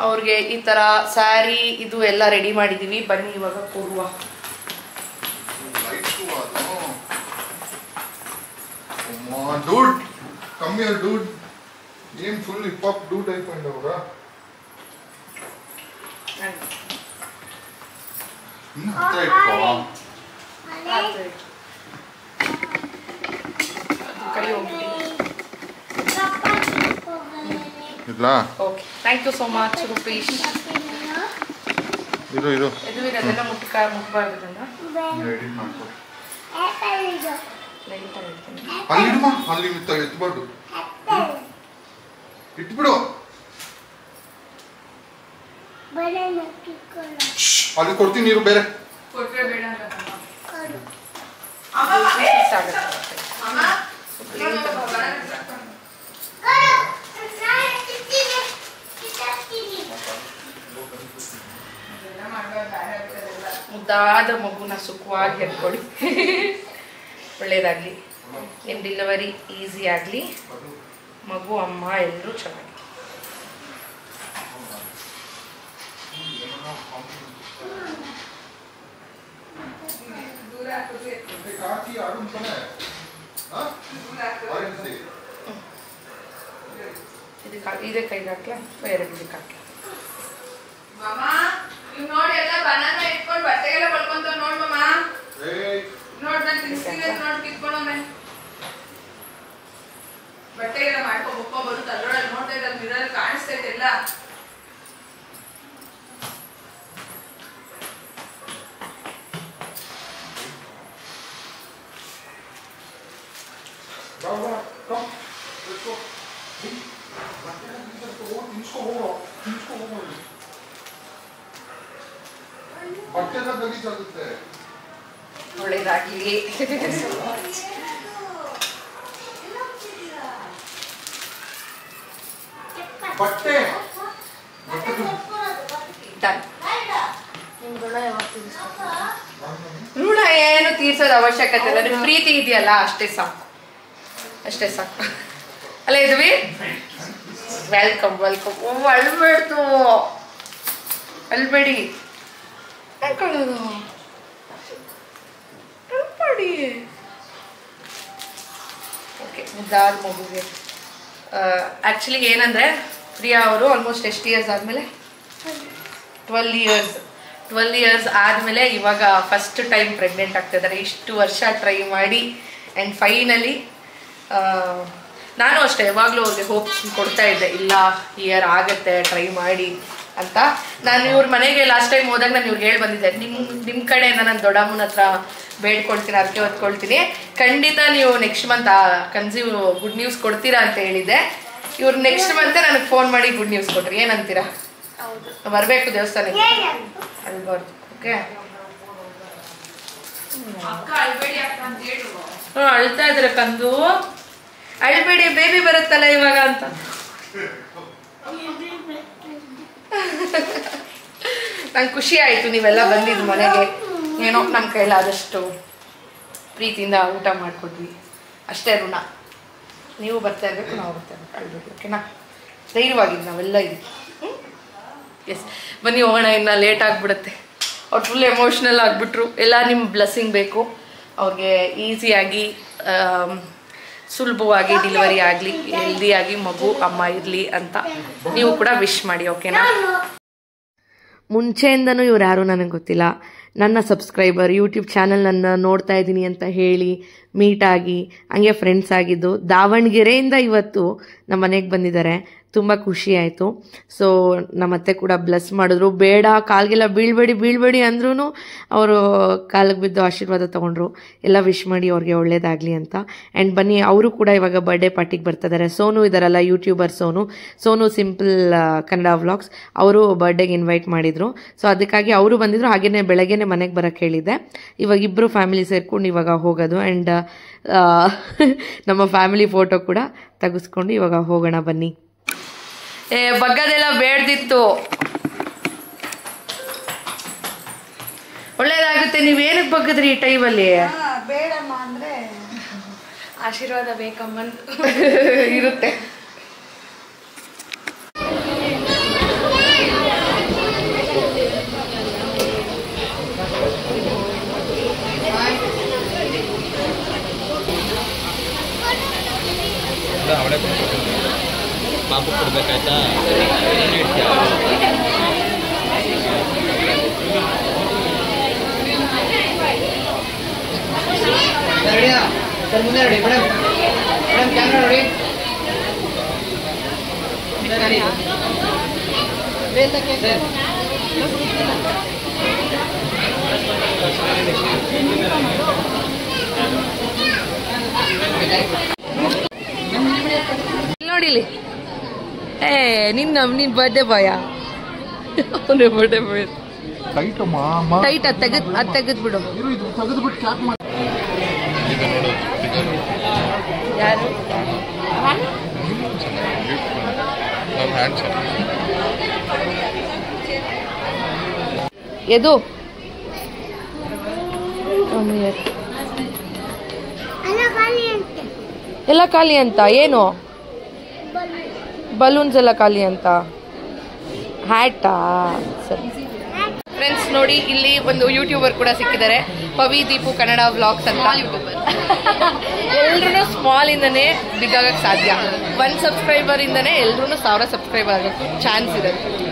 ಅವ್ರಿಗೆ ಈ ಥರ ಸ್ಯಾರಿ ಇದು ಎಲ್ಲ ರೆಡಿ ಮಾಡಿದ್ದೀವಿ. ಬನ್ನಿ ಇವಾಗ ಕೊಡುವ. Dude, come here, dude. Game full hip hop dude type and over. Okay, thank you so much, Rupesh. ಇರು ಇರು ಅದೆಲ್ಲ ಮುಟ್ಬಾರ್ದು ಎಡಿಟ್ ಮಾಡ್ಕೊ ಲೈಟಾಗಿ ಇಡ್ತೀನಿ. ಅಲ್ಲಿ ಇಡುವ ಅಲ್ಲಿ ಎತ್ಬಾರ್ದು ಇಟ್ಬಿಡು ಅಲ್ಲಿ ಕೊಡ್ತೀನಿ ನೀರು ಬೇರೆ ಕೊಟ್ರೆ ಬೇಡ ಮುದ್ದಾದ ಮಗುನ ಸುಖವಾಗಿ ಹೆರ್ಕೊಳ್ಳಿ. ಒಳ್ಳೇದಾಗ್ಲಿ, ನಿಮ್ಮ ಡೆಲಿವರಿ ಈಸಿ ಆಗಲಿ, ಮಗು ಅಮ್ಮ ಎಲ್ಲರೂ ಚೆನ್ನಾಗಿ. ಇದೇ ಕೈಗೆ ಹಾಕ್ಲಾ ಬೇರೆ ಇದಕ್ಕೆ ಹಾಕ್ಲಾ? ನೀವು ನೋಡಿ ಎಲ್ಲ ಬನಾನ ಇಟ್ಕೊಂಡು ಬಟ್ಟೆಗೆಲ್ಲ ಬಳ್ಕೊಂತ ನೋಡ್ ಮಮ್ಮ. ನೋಡ್ ನಾನು ತಿನ್ಸ್ತೀನಿ ನೋಡಿ ಕಿತ್ಕೊಂಡವನೆ ಬಟ್ಟೆಗೆಲ್ಲ ಮಾಡ್ಕೊಬೊಪ್ಪ ಬರುತ್ತೆ. ಅದ್ರೊಳಗೆ ನೋಡ್ತಾ ಇದ್ದ ಮಿರರ್ ಕಾಣಿಸ್ತಾ ಇದೆಲ್ಲ. ಒಳ್ಳೇದಾಗ್ಲಿ. ಋಣ ಏನು ತೀರ್ಸೋದು ಅವಶ್ಯಕತೆ ಇಲ್ಲ. ನಿಮ್ ಪ್ರೀತಿ ಇದೆಯಲ್ಲ ಅಷ್ಟೇ ಸಾಕು, ಅಷ್ಟೇ ಸಾಕು ಅಲ್ಲ ಇದ್ವಿ. Welcome welcome. ಅಳ್ಬೇಡ್ತು, ಅಳ್ಬೇಡಿ, ಅಳ್ಕೊಳ್ಳೋದು ಅಳ್ಬೇಡಿ. ಓಕೆ, ಮುದ್ದಾದ ಮಗುಗೆ ಆ್ಯಕ್ಚುಲಿ ಏನಂದರೆ ಪ್ರಿಯಾ ಅವರು ಆಲ್ಮೋಸ್ಟ್ ಎಷ್ಟು ಇಯರ್ಸ್ ಆದಮೇಲೆ 12 ಇಯರ್ಸ್ ಆದಮೇಲೆ ಇವಾಗ ಫಸ್ಟ್ ಟೈಮ್ ಪ್ರೆಗ್ನೆಂಟ್ ಆಗ್ತಿದ್ದಾರೆ. ಇಷ್ಟು ವರ್ಷ ಟ್ರೈ ಮಾಡಿ ಆ್ಯಂಡ್ ಫೈನಲಿ ನಾನು ಅಷ್ಟೇ ಯಾವಾಗಲೂ ಅವ್ರಿಗೆ ಹೋಪ್ ಕೊಡ್ತಾ ಇದ್ದೆ, ಇಲ್ಲ ಇಯರ್ ಆಗುತ್ತೆ ಟ್ರೈ ಮಾಡಿ ಅಂತ. ನಾನು ಇವ್ರ ಮನೆಗೆ ಲಾಸ್ಟ್ ಟೈಮ್ ಹೋದಾಗ ನಾನು ಇವ್ರಿಗೆ ಹೇಳಿ ಬಂದಿದ್ದೆ, ನಿಮ್ಮ ಕಡೆಯಿಂದ ನಾನು ದೊಡ್ಡಮ್ಮನ ಹತ್ರ ಬೇಡ್ಕೊಳ್ತೀನಿ, ಅದಕ್ಕೆ ಹೊತ್ಕೊಳ್ತೀನಿ, ಖಂಡಿತ ನೀವು next month conceive good news ಕೊಡ್ತೀರಾ ಅಂತ ಹೇಳಿದ್ದೆ. ಇವ್ರು ನೆಕ್ಸ್ಟ್ ಮಂತೆ ನನಗೆ ಫೋನ್ ಮಾಡಿ ಗುಡ್ ನ್ಯೂಸ್ ಕೊಟ್ರಿ. ಏನಂತೀರಾ? ಬರಬೇಕು ದೇವಸ್ಥಾನಕ್ಕೆ, ಅಳ್ಬಾರ್ದು. ಓಕೆ, ಅಳ್ತಾ ಇದ್ರೆ ಕಂದು, ಅಳ್ಬೇಡಿ ಬೇಬಿ ಬರುತ್ತಲ್ಲ ಇವಾಗ ಅಂತ. ನಂಗೆ ಖುಷಿ ಆಯಿತು ನೀವೆಲ್ಲ ಬಂದಿದ್ದು ಮನೆಗೆ. ಏನೋ ನಮ್ಮ ಕೈಲಾದಷ್ಟು ಪ್ರೀತಿಯಿಂದ ಊಟ ಮಾಡಿಕೊಡ್ವಿ, ಅಷ್ಟೇ ಋಣ. ನೀವು ಬರ್ತಾ ಇರಬೇಕು, ನಾವು ಬರ್ತಾ ಇರಬೇಕು, ಅಳ್ಬೇಕು. ಓಕೆನಾ? ಧೈರ್ಯವಾಗಿದ್ದು ನಾವೆಲ್ಲ ಇದ್ದೀವಿ. ಎಸ್, ಬನ್ನಿ ಹೋಗೋಣ, ಇನ್ನು ಲೇಟ್ ಆಗಿಬಿಡುತ್ತೆ. ಅವ್ರು ಫುಲ್ ಎಮೋಷ್ನಲ್ ಆಗಿಬಿಟ್ರು. ಎಲ್ಲ ನಿಮ್ಮ ಬ್ಲೆಸ್ಸಿಂಗ್ ಬೇಕು ಅವ್ರಿಗೆ, ಈಸಿಯಾಗಿ ಸುಲಭವಾಗಿ ಡೆಲಿವರಿ ಆಗಲಿ, ಹೆಲ್ದಿಯಾಗಿ ಮಗು ಅಮ್ಮ ಇರಲಿ ಅಂತ ನೀವು ಕೂಡ ವಿಶ್ ಮಾಡಿ. ಓಕೆನಾ? ಮುಂಚೆಯಿಂದನೂ ಇವ್ರು ಯಾರು ನನಗೆ ಗೊತ್ತಿಲ್ಲ, ನನ್ನ ಸಬ್ಸ್ಕ್ರೈಬರ್, ಯೂಟ್ಯೂಬ್ ಚಾನಲ್ ನನ್ನ ನೋಡ್ತಾ ಇದ್ದೀನಿ ಅಂತ ಹೇಳಿ ಮೀಟ್ ಆಗಿ ಹಂಗೆ ಫ್ರೆಂಡ್ಸ್ ಆಗಿದ್ದು, ದಾವಣಗೆರೆಯಿಂದ ಇವತ್ತು ನಮ್ಮ ಮನೆಗೆ ಬಂದಿದ್ದಾರೆ. ತುಂಬ ಖುಷಿ ಆಯಿತು. ಸೊ ನಮ್ಮ ಅತ್ತೆ ಕೂಡ ಬ್ಲೆಸ್ ಮಾಡಿದ್ರು. ಬೇಡ ಕಾಲ್ಗೆಲ್ಲ ಬೀಳ್ಬೇಡಿ ಅಂದ್ರೂ ಅವರು ಕಾಲಿಗೆ ಬಿದ್ದು ಆಶೀರ್ವಾದ ತೊಗೊಂಡ್ರು. ಎಲ್ಲ ವಿಶ್ ಮಾಡಿ ಅವ್ರಿಗೆ ಒಳ್ಳೇದಾಗಲಿ ಅಂತ. ಆ್ಯಂಡ್ ಬನ್ನಿ, ಅವರು ಕೂಡ ಇವಾಗ ಬರ್ಡೇ ಪಾರ್ಟಿಗೆ ಬರ್ತಿದ್ದಾರೆ. ಸೋನು ಇದ್ದಾರಲ್ಲ, YouTuber Sonu simple Kannada vlogs, ಅವರು ಬರ್ಡೇಗೆ ಇನ್ವೈಟ್ ಮಾಡಿದರು. ಸೊ ಅದಕ್ಕಾಗಿ ಅವರು ಬಂದಿದ್ರು. ಹಾಗೆಯೇ ಬೆಳಗ್ಗೆನೇ ಮನೆಗೆ ಬರೋಕ್ಕೆ ಹೇಳಿದ್ದೆ. ಇವಾಗ ಇಬ್ಬರು ಫ್ಯಾಮಿಲಿ ಸೇರ್ಕೊಂಡು ಇವಾಗ ಹೋಗೋದು. ಆ್ಯಂಡ್ ನಮ್ಮ ಫ್ಯಾಮಿಲಿ ಫೋಟೋ ಕೂಡ ತೆಗೆಸ್ಕೊಂಡು ಇವಾಗ ಹೋಗೋಣ ಬನ್ನಿ. ಬಗ್ಗದೆಲ್ಲ ಬೇಡ್ದಿತ್ತು, ಒಳ್ಳೇದಾಗುತ್ತೆ. ನೀವೇನಕ್ಕೆ ಬಗ್ಗದ್ರಿ ಈ ಟೈಮಲ್ಲಿ? ಬೇಡಮ್ಮ ಅಂದ್ರೆ ಆಶೀರ್ವಾದ ಬೇಕಮ್ಮಂತ ಇರುತ್ತೆ. ಪಾಪ ಕೊಡ್ಬೇಕಾಯ್ತಾ? ಸರ್ ಮುಂದೆ ನೋಡಿ ಮೇಡಮ್, ಕ್ಯಾಮ್ರಾ ನೋಡಿ. ಸರ್ ನೋಡಿಲಿ ನಿನ್ನ ಬರ್ಡೇ ಬಾಯ ಬರ್ಡೇ ಬಾಯ್ ಟೈಟ್ ಟೈಟ್ ಅದು ತೆಗೆದ್ಬಿಡು. ತೆಗೆದ್ಬಿಟ್ಟು ಕ್ಯಾಪ್ ಮಾಡಿ. ಯಾರು ಎದು ಎಲ್ಲ ಖಾಲಿ ಅಂತ ಏನು ಬಲೂನ್ಸ್ ಎಲ್ಲ ಖಾಲಿ ಅಂತ ಹ್ಯಾಟಾ ಸರಿ. ಫ್ರೆಂಡ್ಸ್ ನೋಡಿ ಇಲ್ಲಿ ಒಂದು ಯೂಟ್ಯೂಬರ್ ಕೂಡ ಸಿಕ್ಕಿದ್ದಾರೆ, ಪವಿ ದೀಪು ಕನ್ನಡ ವ್ಲಾಗ್ಸ್ ಅಂತ. ಎಲ್ರೂ ಸ್ಮಾಲ್ ಇಂದನೇ ಬಿಗ್ ಆಗಕ್ಕೆ ಸಾಧ್ಯ. 1 ಸಬ್ಸ್ಕ್ರೈಬರ್ ಇಂದನೇ ಎಲ್ರೂ 1000 ಸಬ್ಸ್ಕ್ರೈಬರ್ ಆಗೋಕ್ಕೆ ಚಾನ್ಸ್ ಇದೆ.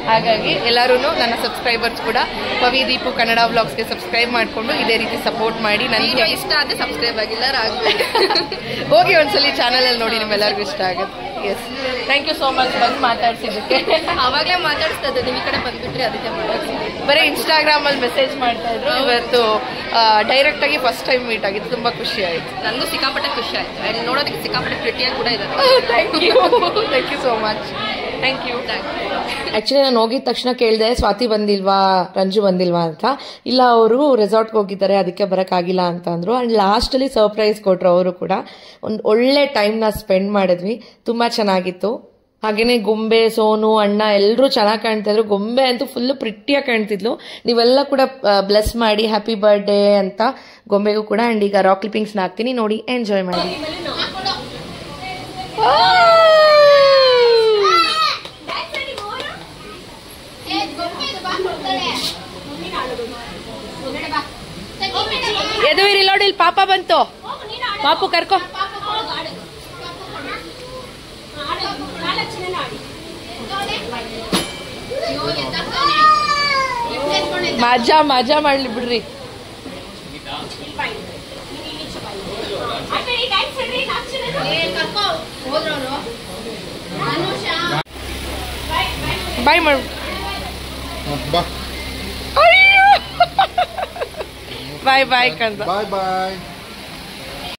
ಹಾಗಾಗಿ ಎಲ್ಲರೂ ನನ್ನ ಸಬ್ಸ್ಕ್ರೈಬರ್ಸ್ ಕೂಡ ಪವಿ ದೀಪು ಕನ್ನಡ ವ್ಲಾಗ್ಸ್ಗೆ ಸಬ್ಸ್ಕ್ರೈಬ್ ಮಾಡಿಕೊಂಡು ಇದೇ ರೀತಿ ಸಪೋರ್ಟ್ ಮಾಡಿ. ನನಗೆ ಇಷ್ಟ ಆದರೆ ಸಬ್ಸ್ಕ್ರೈಬ್ ಆಗಿಲ್ಲ ಹೋಗಿ ಒಂದ್ಸಲಿ ಚಾನಲಲ್ಲಿ ನೋಡಿ, ನಿಮ್ಮೆಲ್ಲರಿಗೂ ಇಷ್ಟ ಆಗುತ್ತೆ. Yes, thank you so much ಬಂದು ಮಾತಾಡ್ಸಿದ್ದಕ್ಕೆ. ಅವಾಗಲೇ ಮಾತಾಡಿಸ್ತಾ ಇದ್ದೆ, ನೀವು ಈ ಕಡೆ ಬಂದ್ಬಿಟ್ರಿ ಅದಕ್ಕೆ ಬರೀ ಇನ್ಸ್ಟಾಗ್ರಾಮಲ್ಲಿ ಮೆಸೇಜ್ ಮಾಡ್ತಾ ಇದ್ರು. ಇವತ್ತು ಡೈರೆಕ್ಟ್ ಆಗಿ ಫಸ್ಟ್ ಟೈಮ್ ಮೀಟ್ ಆಗಿದ್ದು, ತುಂಬಾ ಖುಷಿ ಆಯ್ತು. ನನಗೂ ಸಿಕ್ಕಾಪಟ್ಟೆ ಖುಷಿ ಆಯ್ತು. ಆ್ಯಂಡ್ ನೋಡೋದಕ್ಕೆ ಸಿಕ್ಕಾಪಟ್ಟೆ ಪ್ರಿಟಿಯಾಗಿ ಕೂಡ ಇದೆ. Thank you so much. Thank you. Actually ನಾನು ಹೋಗಿದ ತಕ್ಷಣ ಕೇಳಿದೆ ಸ್ವಾತಿ ಬಂದಿಲ್ವಾ, ರಂಜು ಬಂದಿಲ್ವಾ ಅಂತ. ಇಲ್ಲ, ಅವರು ರೆಸಾರ್ಟ್ಗೆ ಹೋಗಿದ್ದಾರೆ, ಅದಕ್ಕೆ ಬರೋಕ್ಕಾಗಿಲ್ಲ ಅಂತ ಅಂದ್ರು. ಅಂಡ್ ಲಾಸ್ಟಲ್ಲಿ ಸರ್ಪ್ರೈಸ್ ಕೊಟ್ರು ಅವರು ಕೂಡ. ಒಂದು ಒಳ್ಳೆ ಟೈಮ್ನ ಸ್ಪೆಂಡ್ ಮಾಡಿದ್ವಿ, ತುಂಬಾ ಚೆನ್ನಾಗಿತ್ತು. ಹಾಗೇನೆ ಗೊಂಬೆ, ಸೋನು, ಅಣ್ಣ ಎಲ್ಲರೂ ಚೆನ್ನಾಗಿ ಕಾಣ್ತಾ ಇದ್ರು. ಗೊಂಬೆ ಅಂತೂ ಫುಲ್ ಪ್ರಿಟ್ಟಿಯಾಗಿ ಕಾಣ್ತಿದ್ಲು. ನೀವೆಲ್ಲ ಕೂಡ ಬ್ಲೆಸ್ ಮಾಡಿ ಹ್ಯಾಪಿ ಬರ್ಡೇ ಅಂತ ಗೊಂಬೆಗೂ ಕೂಡ. ಅಂಡ್ ಈಗ ರಾಕ್ ಕ್ಲಿಪ್ಪಿಂಗ್ಸ್ನ ಹಾಕ್ತೀನಿ, ನೋಡಿ ಎಂಜಾಯ್ ಮಾಡಿ. ಎದುವಿರಿ ನೋಡಿ, ಇಲ್ಲಿ ಪಾಪ ಬಂತು. ಪಾಪು ಕರ್ಕೋ. ಮಜಾ ಮಾಡ್ಲಿ ಬಿಡ್ರಿ. ಬಾಯ್ ಮಾಡು. ಬಾಯ್ ಕಂದ. ಬಾಯ್ ಬಾಯ್.